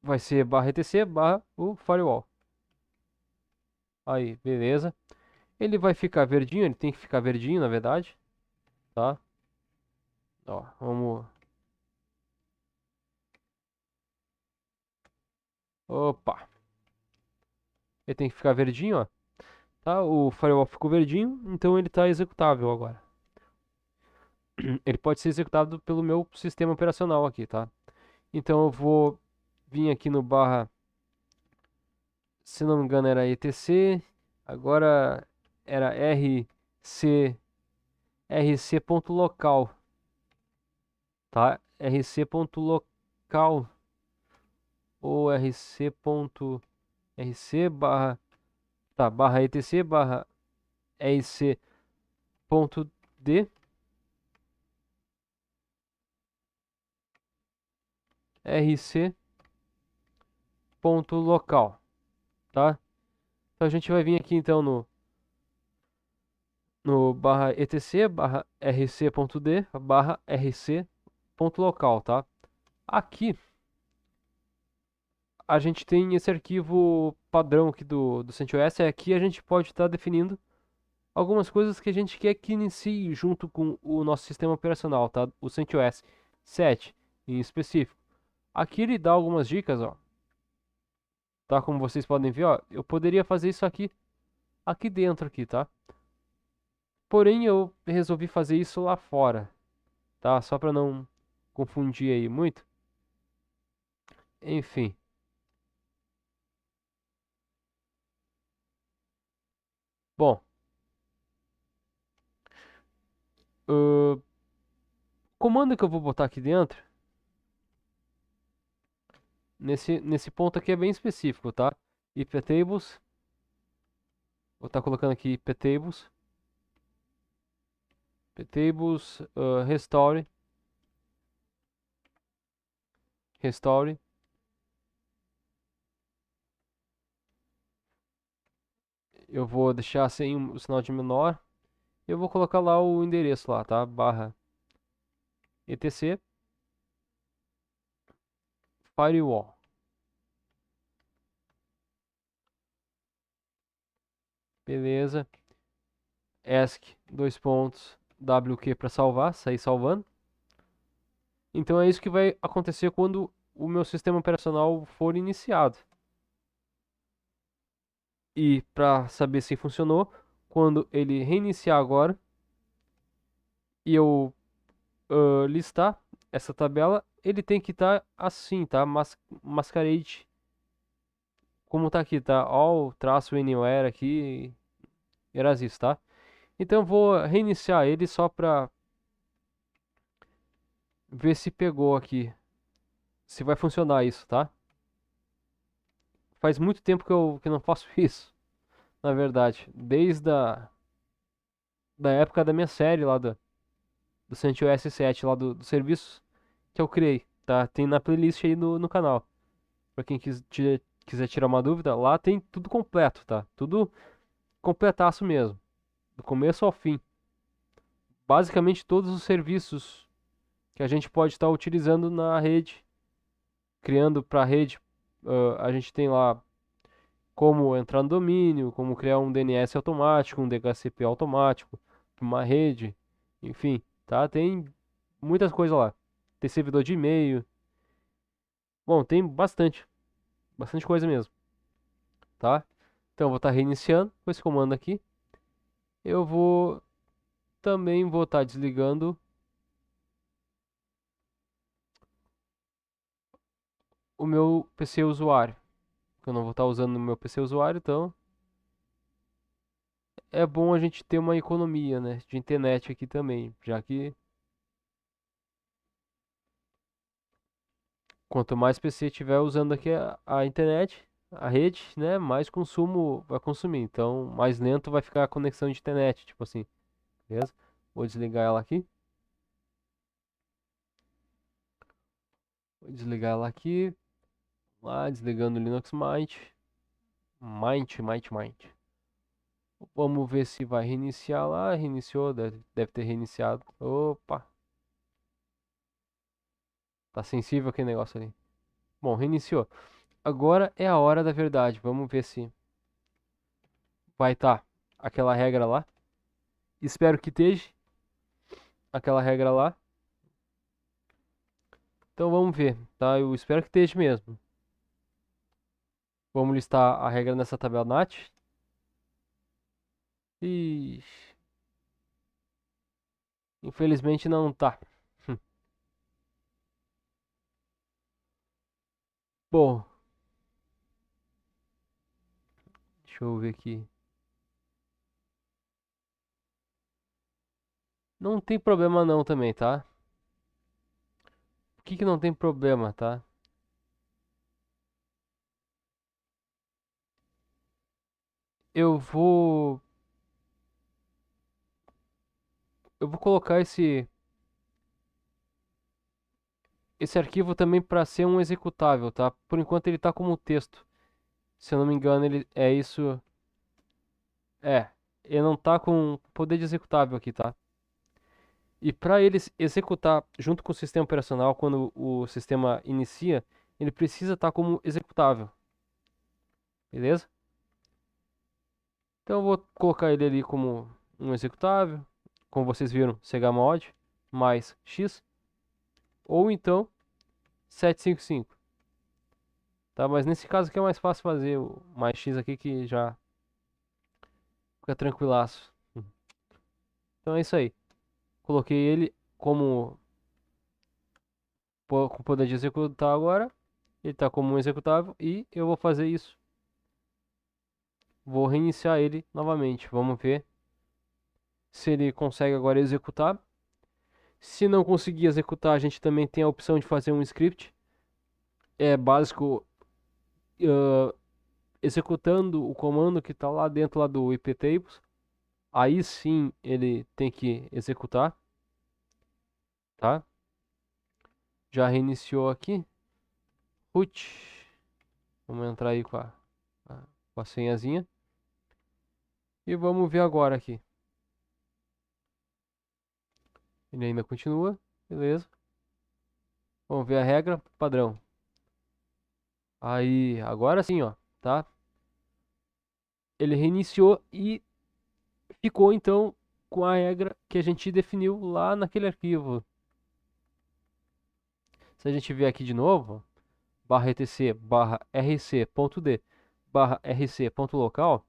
vai ser barra etc barra o firewall. Aí, beleza. Ele vai ficar verdinho, ele tem que ficar verdinho, na verdade, tá? Ó, vamos... Opa! Ele tem que ficar verdinho, ó. Tá? O firewall ficou verdinho, então ele está executável agora. Ele pode ser executado pelo meu sistema operacional aqui, tá? Então eu vou vir aqui no barra, se não me engano era etc, agora era rc.local, tá? rc.local ou rc barra, tá, barra etc barra rc.d rc.local, tá? Então a gente vai vir aqui então no barra etc barra rc.d barra rc.local, tá? Aqui a gente tem esse arquivo padrão aqui do CentOS. Aqui a gente pode estar definindo algumas coisas que a gente quer que inicie junto com o nosso sistema operacional, tá? O CentOS 7 em específico. Aqui ele dá algumas dicas, ó. Tá? Como vocês podem ver, ó, eu poderia fazer isso aqui dentro aqui, tá? Porém eu resolvi fazer isso lá fora, tá? Só para não confundir aí muito. Enfim. Bom, o comando que eu vou botar aqui dentro, nesse ponto aqui é bem específico, tá? iptables, vou estar colocando aqui iptables, restore, eu vou deixar sem o sinal de menor, eu vou colocar lá o endereço lá, tá? Barra etc firewall, beleza? Ask dois pontos wq para salvar, sair salvando. Então é isso que vai acontecer quando o meu sistema operacional for iniciado. E para saber se funcionou, quando ele reiniciar agora e eu listar essa tabela, ele tem que estar assim, tá? Masquerade, como tá aqui, tá? All traço anywhere aqui, era isso, tá? Então eu vou reiniciar ele só para ver se pegou aqui, se vai funcionar isso, tá? faz muito tempo que eu não faço isso, na verdade. Desde da época da minha série lá do CentOS 7, lá do serviço que eu criei, tá? Tem na playlist aí no canal. Pra quem quiser tirar uma dúvida, lá tem tudo completo, tá? Tudo completaço mesmo, do começo ao fim. Basicamente todos os serviços que a gente pode estar utilizando na rede, criando para a rede. A gente tem lá como entrar no domínio, como criar um DNS automático, um DHCP automático, uma rede, enfim, tá? Tem muitas coisas lá. Tem servidor de e-mail. Bom, tem bastante coisa mesmo, tá? Então eu vou estar reiniciando com esse comando aqui. Eu vou também vou estar desligando o meu PC usuário, que eu não vou estar usando no meu PC usuário, então é bom a gente ter uma economia, né, de internet aqui também, já que quanto mais PC tiver usando aqui a internet, a rede, né, mais consumo vai consumir. Então, mais lento vai ficar a conexão de internet, tipo assim, beleza? Vou desligar ela aqui. Vou desligar ela aqui. Lá, desligando o Linux Mint. Mint. Vamos ver se vai reiniciar lá. Reiniciou, deve ter reiniciado. Opa, tá sensível aquele negócio ali. Bom, reiniciou. Agora é a hora da verdade. Vamos ver se vai estar aquela regra lá. Espero que esteja aquela regra lá. Então vamos ver, tá? Eu espero que esteja mesmo. Vamos listar a regra nessa tabela NAT. Ixi, infelizmente não tá. Bom, deixa eu ver aqui. Não tem problema não também, tá? O que que não tem problema, tá? Eu vou eu vou colocar esse arquivo também para ser um executável, tá? Por enquanto ele tá como texto. Se eu não me engano, ele é isso. É, ele não tá com poder de executável aqui, tá? E para ele executar junto com o sistema operacional, quando o sistema inicia, ele precisa estar como executável, beleza? Então eu vou colocar ele ali como um executável, como vocês viram, chmod mais x, ou então 755, tá? Mas nesse caso aqui é mais fácil fazer o mais x aqui que já fica tranquilaço. Então é isso aí. Coloquei ele como com poder de executar agora. Ele está como um executável e eu vou fazer isso. Vou reiniciar ele novamente. Vamos ver se ele consegue agora executar. Se não conseguir executar, a gente também tem a opção de fazer um script. É básico, ah, executando o comando que está lá dentro lá do iptables. Aí sim ele tem que executar, tá? Já reiniciou aqui. Root. Vamos entrar aí com a senhazinha. E vamos ver agora aqui. Ele ainda continua, beleza. Vamos ver a regra padrão. Aí, agora sim, ó, tá? Ele reiniciou e ficou então com a regra que a gente definiu lá naquele arquivo. Se a gente vier aqui de novo, barra etc barra rc.d barra rc.local,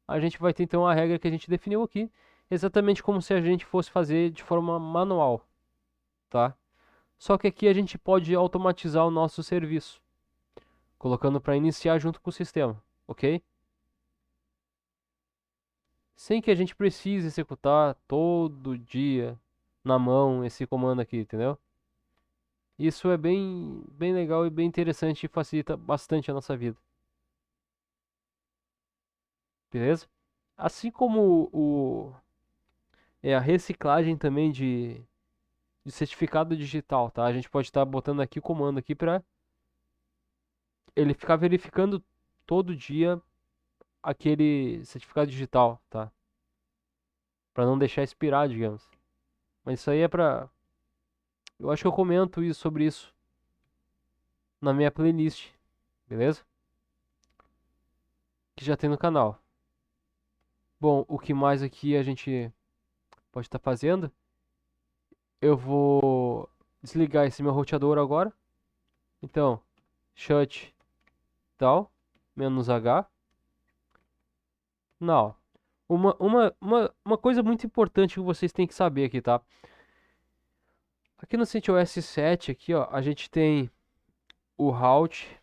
a gente vai ter então a regra que a gente definiu aqui, exatamente como se a gente fosse fazer de forma manual, tá? Só que aqui a gente pode automatizar o nosso serviço, colocando para iniciar junto com o sistema, ok? Sem que a gente precise executar todo dia na mão esse comando aqui, entendeu? Isso é bem legal e bem interessante e facilita bastante a nossa vida. beleza? Assim como a reciclagem também de certificado digital, tá? A gente pode estar botando aqui o comando aqui para ele ficar verificando todo dia aquele certificado digital, tá? Para não deixar expirar, digamos. Mas isso aí é pra. Eu acho que eu comento isso, sobre isso na minha playlist, beleza? Que já tem no canal. Bom, o que mais aqui a gente pode estar fazendo? Eu vou desligar esse meu roteador agora. Então, shut down, menos H. Não. Uma coisa muito importante que vocês têm que saber aqui, tá? Aqui no CentOS 7, aqui, ó, a gente tem o route.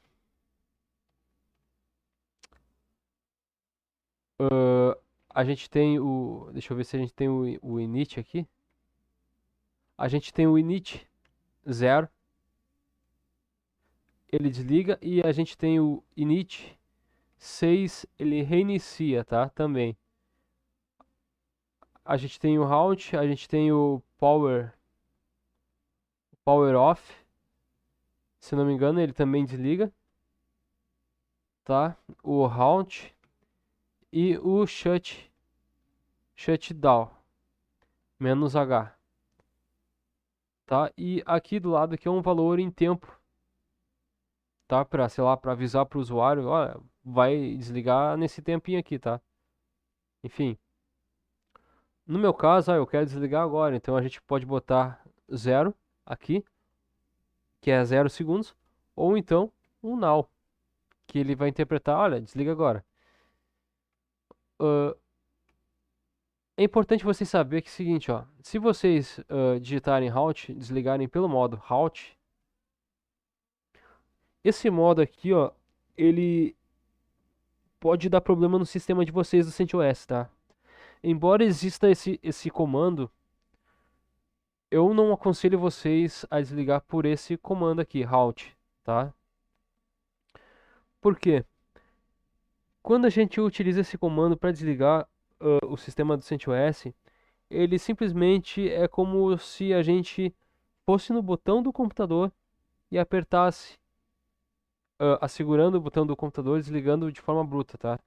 A gente tem o. Deixa eu ver se a gente tem o init aqui. A gente tem o init 0. Ele desliga. E a gente tem o init 6. Ele reinicia, tá? Também. A gente tem o route. A gente tem o power off. Se não me engano, ele também desliga. Tá? O route. E o shutdown. Menos H. Tá? E aqui do lado aqui é um valor em tempo, tá? Para, sei lá, para avisar para o usuário, olha, vai desligar nesse tempinho aqui, tá? Enfim, no meu caso, eu quero desligar agora, então a gente pode botar 0 aqui, que é 0 segundos, ou então um now, que ele vai interpretar, olha, desliga agora. Ah, é importante vocês saberem que é o seguinte, ó, se vocês digitarem halt, desligarem pelo modo halt, esse modo aqui, ó, ele pode dar problema no sistema de vocês do CentOS, tá? Embora exista esse comando, eu não aconselho vocês a desligar por esse comando aqui, halt, tá? Por quê? Quando a gente utiliza esse comando para desligar o sistema do CentOS, ele simplesmente é como se a gente fosse no botão do computador e apertasse, segurando o botão do computador, desligando de forma bruta, tá?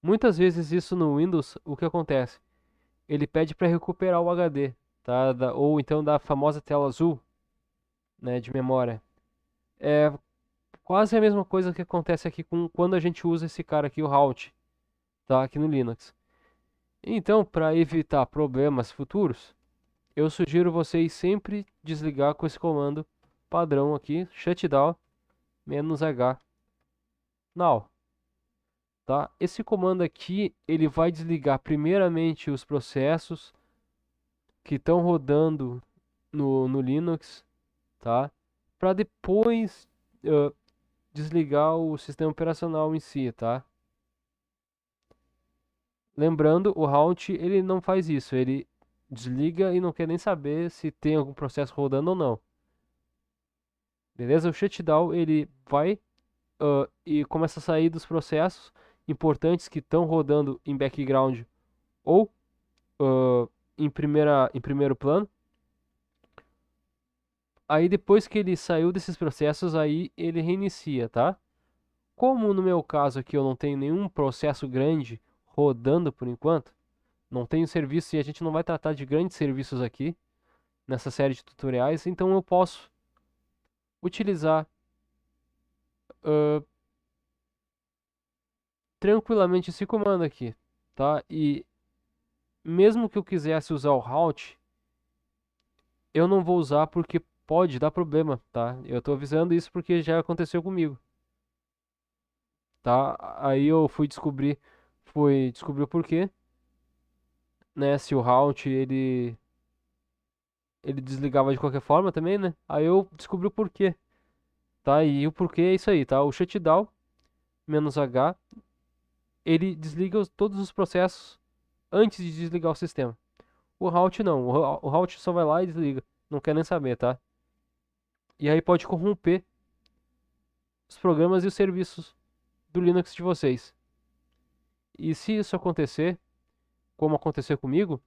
Muitas vezes isso no Windows, o que acontece? Ele pede para recuperar o HD, tá? Ou então da famosa tela azul, né, de memória. É quase a mesma coisa que acontece aqui com quando a gente usa esse cara aqui, o Halt, tá? Aqui no Linux. Então, para evitar problemas futuros, eu sugiro vocês sempre desligar com esse comando padrão aqui, shutdown -h now, tá? Esse comando aqui, ele vai desligar primeiramente os processos que estão rodando no Linux, tá? Para depois desligar o sistema operacional em si, tá? Lembrando, o Halt ele não faz isso, ele desliga e não quer nem saber se tem algum processo rodando ou não. Beleza? O shutdown ele vai e começa a sair dos processos importantes que estão rodando em background ou em primeiro plano. Aí depois que ele saiu desses processos, aí ele reinicia, tá? Como no meu caso aqui eu não tenho nenhum processo grande rodando por enquanto, não tenho serviço e a gente não vai tratar de grandes serviços aqui nessa série de tutoriais, então eu posso utilizar ah, tranquilamente esse comando aqui, tá? E mesmo que eu quisesse usar o halt, eu não vou usar porque pode dar problema, tá? Eu tô avisando isso porque já aconteceu comigo, tá? Aí eu fui descobrir o porquê, né? Se o halt ele desligava de qualquer forma também, né? Aí eu descobri o porquê, tá? E o porquê é isso aí, tá? O shutdown -h, ele desliga todos os processos antes de desligar o sistema. O route não, o route só vai lá e desliga, não quer nem saber, tá? E aí pode corromper os programas e os serviços do Linux de vocês. E se isso acontecer, como aconteceu comigo,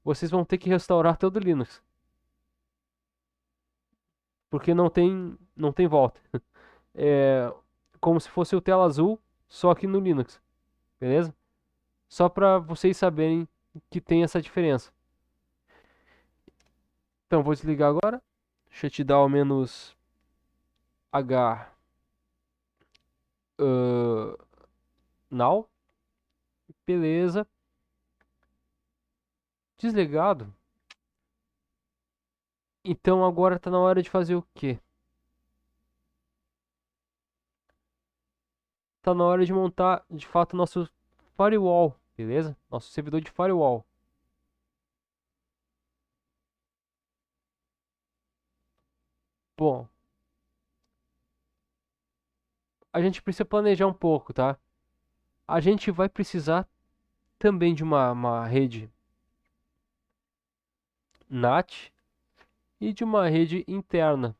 vocês vão ter que restaurar todo o Linux, porque não tem volta. É como se fosse o tela azul, só que no Linux, beleza? Só para vocês saberem que tem essa diferença. Então vou desligar agora. Shutdown menos H now. Beleza. Desligado. Então agora tá na hora de fazer o quê? Tá na hora de montar de fato nosso firewall, beleza? Nosso servidor de firewall. Bom, a gente precisa planejar um pouco, tá? A gente vai precisar também de uma rede NAT e de uma rede interna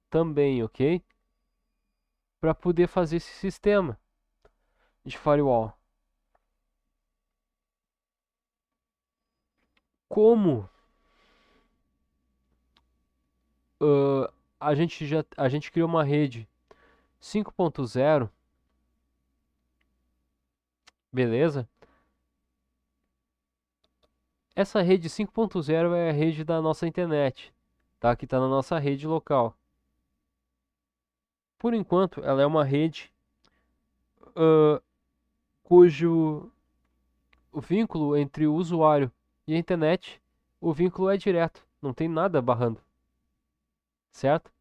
também, ok? Para poder fazer esse sistema de firewall. Como a gente criou uma rede 5.0, beleza? Essa rede 5.0 é a rede da nossa internet, tá? Que está na nossa rede local. Por enquanto, ela é uma rede ah, cujo o vínculo entre o usuário e a internet, o vínculo é direto, não tem nada barrando, certo?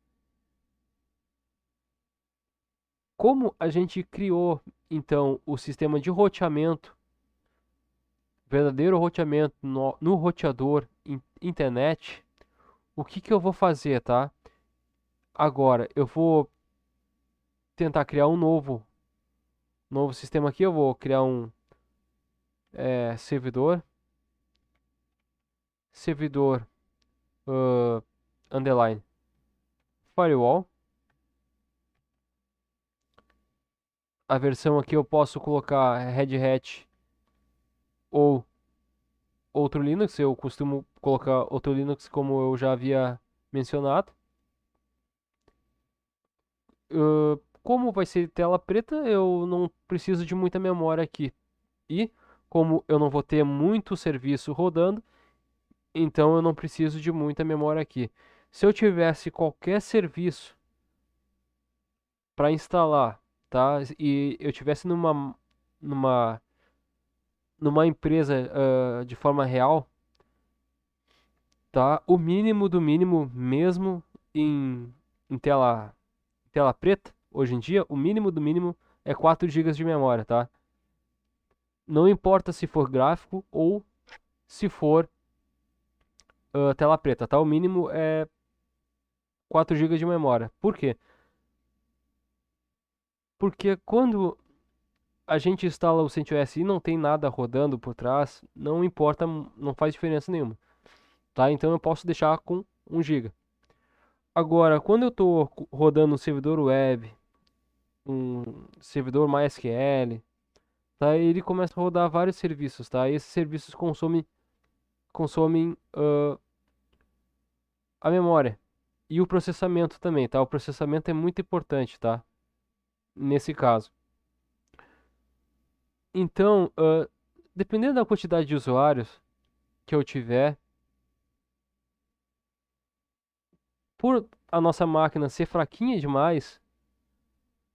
Como a gente criou então o sistema de roteamento, verdadeiro roteamento no roteador internet, o que que eu vou fazer, tá? Agora eu vou tentar criar um novo sistema aqui, eu vou criar um servidor ah, underline firewall. A versão aqui eu posso colocar Red Hat ou outro Linux, eu costumo colocar outro Linux como eu já havia mencionado. Como vai ser tela preta, eu não preciso de muita memória aqui. E como eu não vou ter muito serviço rodando, então eu não preciso de muita memória aqui. Se eu tivesse qualquer serviço para instalar, tá? E eu tivesse numa numa empresa de forma real, tá? O mínimo do mínimo, mesmo em tela preta, hoje em dia, o mínimo do mínimo é 4 gigas de memória, tá? Não importa se for gráfico ou se for tela preta, tá? O mínimo é 4 gigas de memória. Por quê? Porque quando a gente instala o CentOS e não tem nada rodando por trás, não importa, não faz diferença nenhuma, tá? Então eu posso deixar com 1 GB. Agora, quando eu estou rodando um servidor web, um servidor MySQL, tá? Ele começa a rodar vários serviços, tá? E esses serviços consomem a memória e o processamento também, tá? O processamento é muito importante, tá? Nesse caso. Então, dependendo da quantidade de usuários que eu tiver, por a nossa máquina ser fraquinha demais,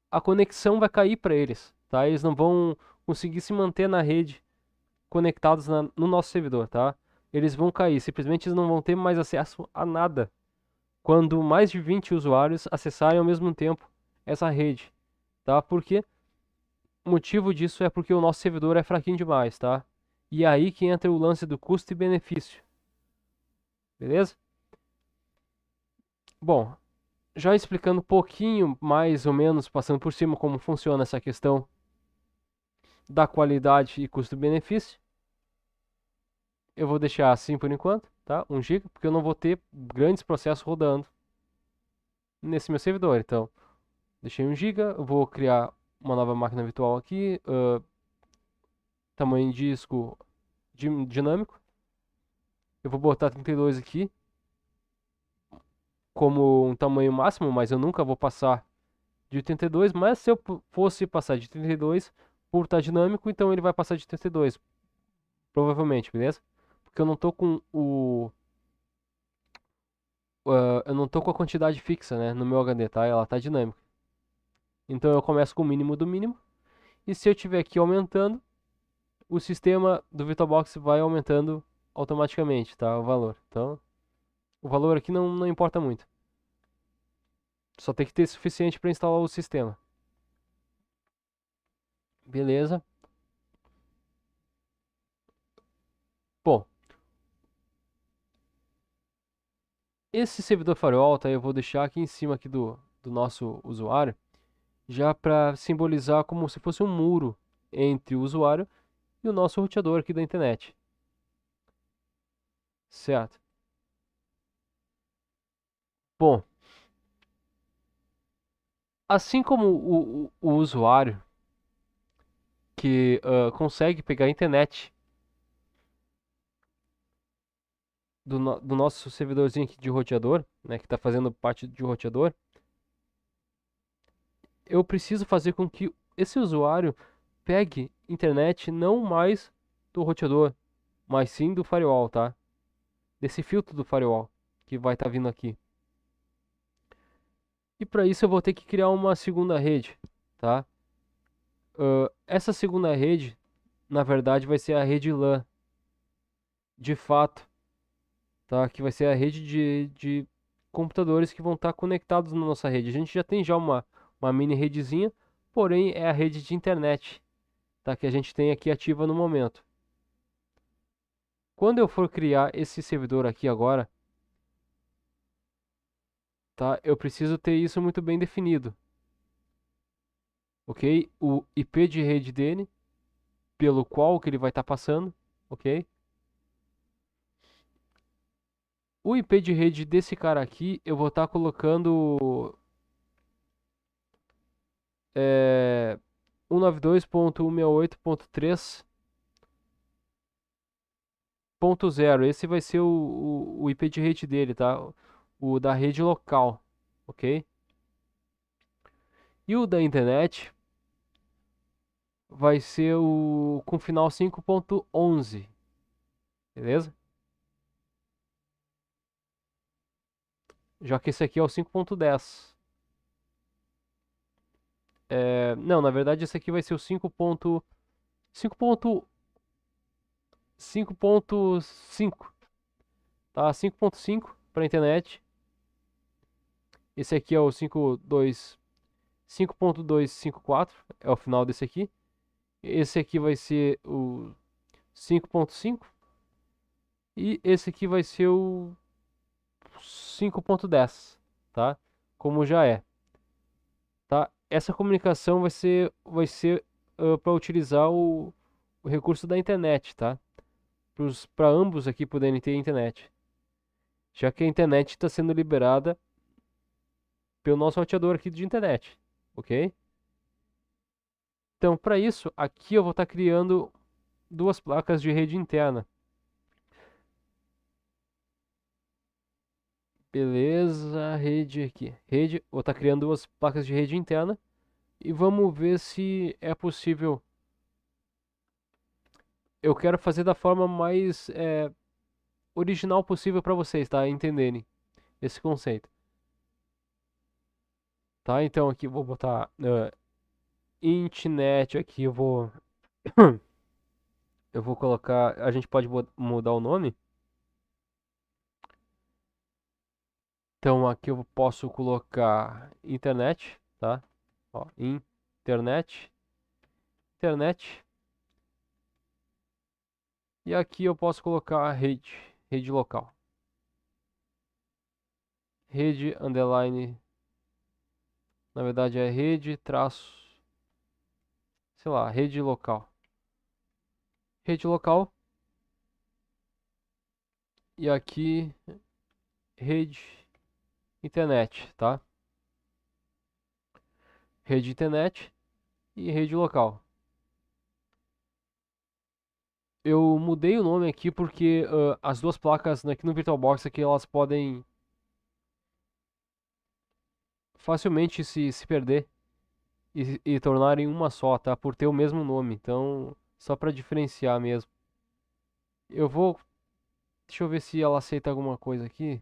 a conexão vai cair para eles, tá? Eles não vão conseguir se manter na rede conectados no nosso servidor, tá? Eles vão cair, simplesmente eles não vão ter mais acesso a nada quando mais de 20 usuários acessarem ao mesmo tempo essa rede, tá? Porque o motivo disso é porque o nosso servidor é fraquinho demais, tá? E é aí que entra o lance do custo e benefício, beleza? Bom, já explicando um pouquinho, mais ou menos, passando por cima como funciona essa questão da qualidade e custo-benefício, eu vou deixar assim por enquanto, tá? 1 GB, porque eu não vou ter grandes processos rodando nesse meu servidor. Então, deixei 1 GB, eu vou criar uma nova máquina virtual aqui, tamanho de disco dinâmico. Eu vou botar 32 aqui como um tamanho máximo, mas eu nunca vou passar de 82. Mas se eu fosse passar de 32 por estar dinâmico, então ele vai passar de 32, provavelmente, beleza? Porque eu não tô com eu não tô com a quantidade fixa, né, no meu HD, tá? Ela tá dinâmica. Então eu começo com o mínimo do mínimo. E se eu tiver aqui aumentando, o sistema do VirtualBox vai aumentando automaticamente, tá? O valor. Então, o valor aqui não importa muito. Só tem que ter suficiente para instalar o sistema. Beleza. Bom, esse servidor firewall, tá? Eu vou deixar aqui em cima aqui do nosso usuário, já para simbolizar como se fosse um muro entre o usuário e o nosso roteador aqui da internet. Certo. Bom, assim como o usuário que consegue pegar a internet do nosso servidorzinho aqui de roteador, né, que está fazendo parte de roteador, eu preciso fazer com que esse usuário pegue internet não mais do roteador, mas sim do firewall, tá? Desse filtro do firewall que vai estar vindo aqui. E para isso eu vou ter que criar uma segunda rede, tá? Essa segunda rede, na verdade, vai ser a rede LAN, de fato, tá? Que vai ser a rede de computadores que vão estar conectados na nossa rede. A gente já tem já uma mini redezinha, porém é a rede de internet, tá? Que a gente tem aqui ativa no momento. Quando eu for criar esse servidor aqui agora, tá? Eu preciso ter isso muito bem definido, ok? O IP de rede dele, pelo qual que ele vai estar passando, ok? O IP de rede desse cara aqui, eu vou estar colocando 192.168.3.0. Esse vai ser o IP de rede dele, tá? O da rede local, ok? E o da internet vai ser o com final 5.11, beleza? Já que esse aqui é o 5.10. Não, na verdade esse aqui vai ser o 5.5, tá? 5.5 para internet. Esse aqui é o 5.254, é o final desse aqui. Esse aqui vai ser o 5.5 e esse aqui vai ser o 5.10, tá? Como já é, tá? Essa comunicação vai ser para utilizar o recurso da internet, tá? Para ambos aqui poderem ter internet, já que a internet está sendo liberada pelo nosso roteador aqui de internet, ok? Então, para isso, aqui eu vou estar criando duas placas de rede interna. Beleza, rede aqui. Rede, vou estar criando duas placas de rede interna e vamos ver se é possível. Eu quero fazer da forma mais original possível para vocês, tá? Entenderem esse conceito. Tá? Então aqui eu vou botar intnet aqui, eu vou colocar, a gente pode mudar o nome. Então aqui eu posso colocar internet, tá? Ó, internet. E aqui eu posso colocar rede local. Rede underline, na verdade é rede traço, sei lá, rede local. Rede local e aqui rede internet, tá? Rede internet e rede local. Eu mudei o nome aqui porque as duas placas aqui no VirtualBox aqui, elas podem facilmente se perder e tornarem uma só, tá? Por ter o mesmo nome. Então, só para diferenciar mesmo. Eu vou, deixa eu ver se ela aceita alguma coisa aqui.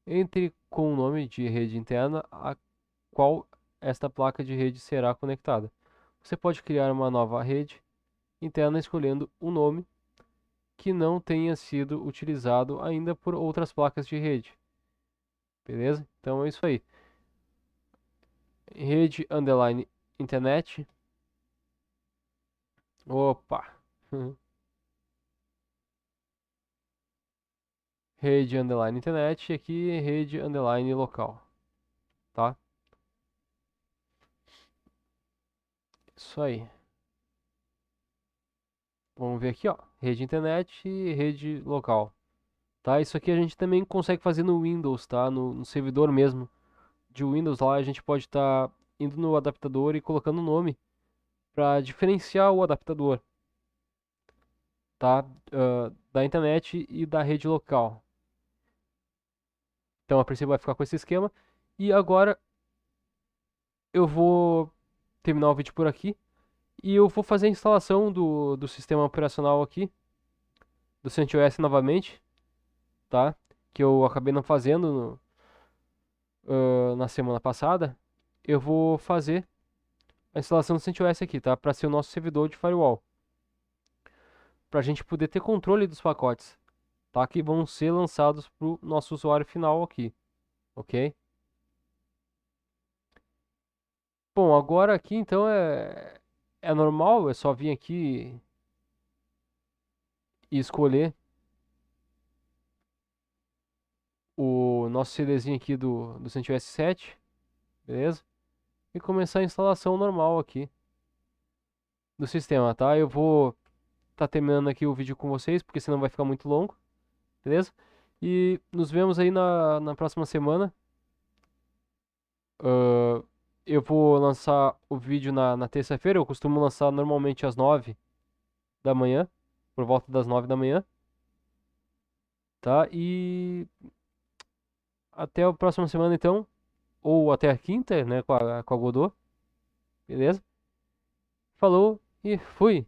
Entre com o nome de rede interna a qual esta placa de rede será conectada. Você pode criar uma nova rede interna escolhendo um nome que não tenha sido utilizado ainda por outras placas de rede. Beleza? Então é isso aí. Rede underline internet. Opa! Rede underline internet e aqui rede underline local, tá? Isso aí. Vamos ver aqui, ó. Rede internet e rede local, tá? Isso aqui a gente também consegue fazer no Windows, tá? No servidor mesmo de Windows lá, a gente pode estar indo no adaptador e colocando o nome para diferenciar o adaptador, tá? Da internet e da rede local. Então a princípio vai ficar com esse esquema. E agora eu vou terminar o vídeo por aqui e eu vou fazer a instalação do sistema operacional aqui, do CentOS novamente, tá? Que eu acabei não fazendo na semana passada. Eu vou fazer a instalação do CentOS aqui, tá? Para ser o nosso servidor de firewall, para a gente poder ter controle dos pacotes, tá? Que vão ser lançados para o nosso usuário final aqui, ok? Bom, agora aqui então é normal, é só vir aqui e escolher o nosso CDzinho aqui do CentOS 7, beleza? E começar a instalação normal aqui do sistema, tá? Eu vou tá terminando aqui o vídeo com vocês, porque senão vai ficar muito longo, beleza? E nos vemos aí na próxima semana. Ah, eu vou lançar o vídeo na terça-feira, eu costumo lançar normalmente às 9 da manhã, por volta das 9 da manhã, tá? E até a próxima semana então, ou até a quinta, né, com a Godot, beleza? Falou e fui!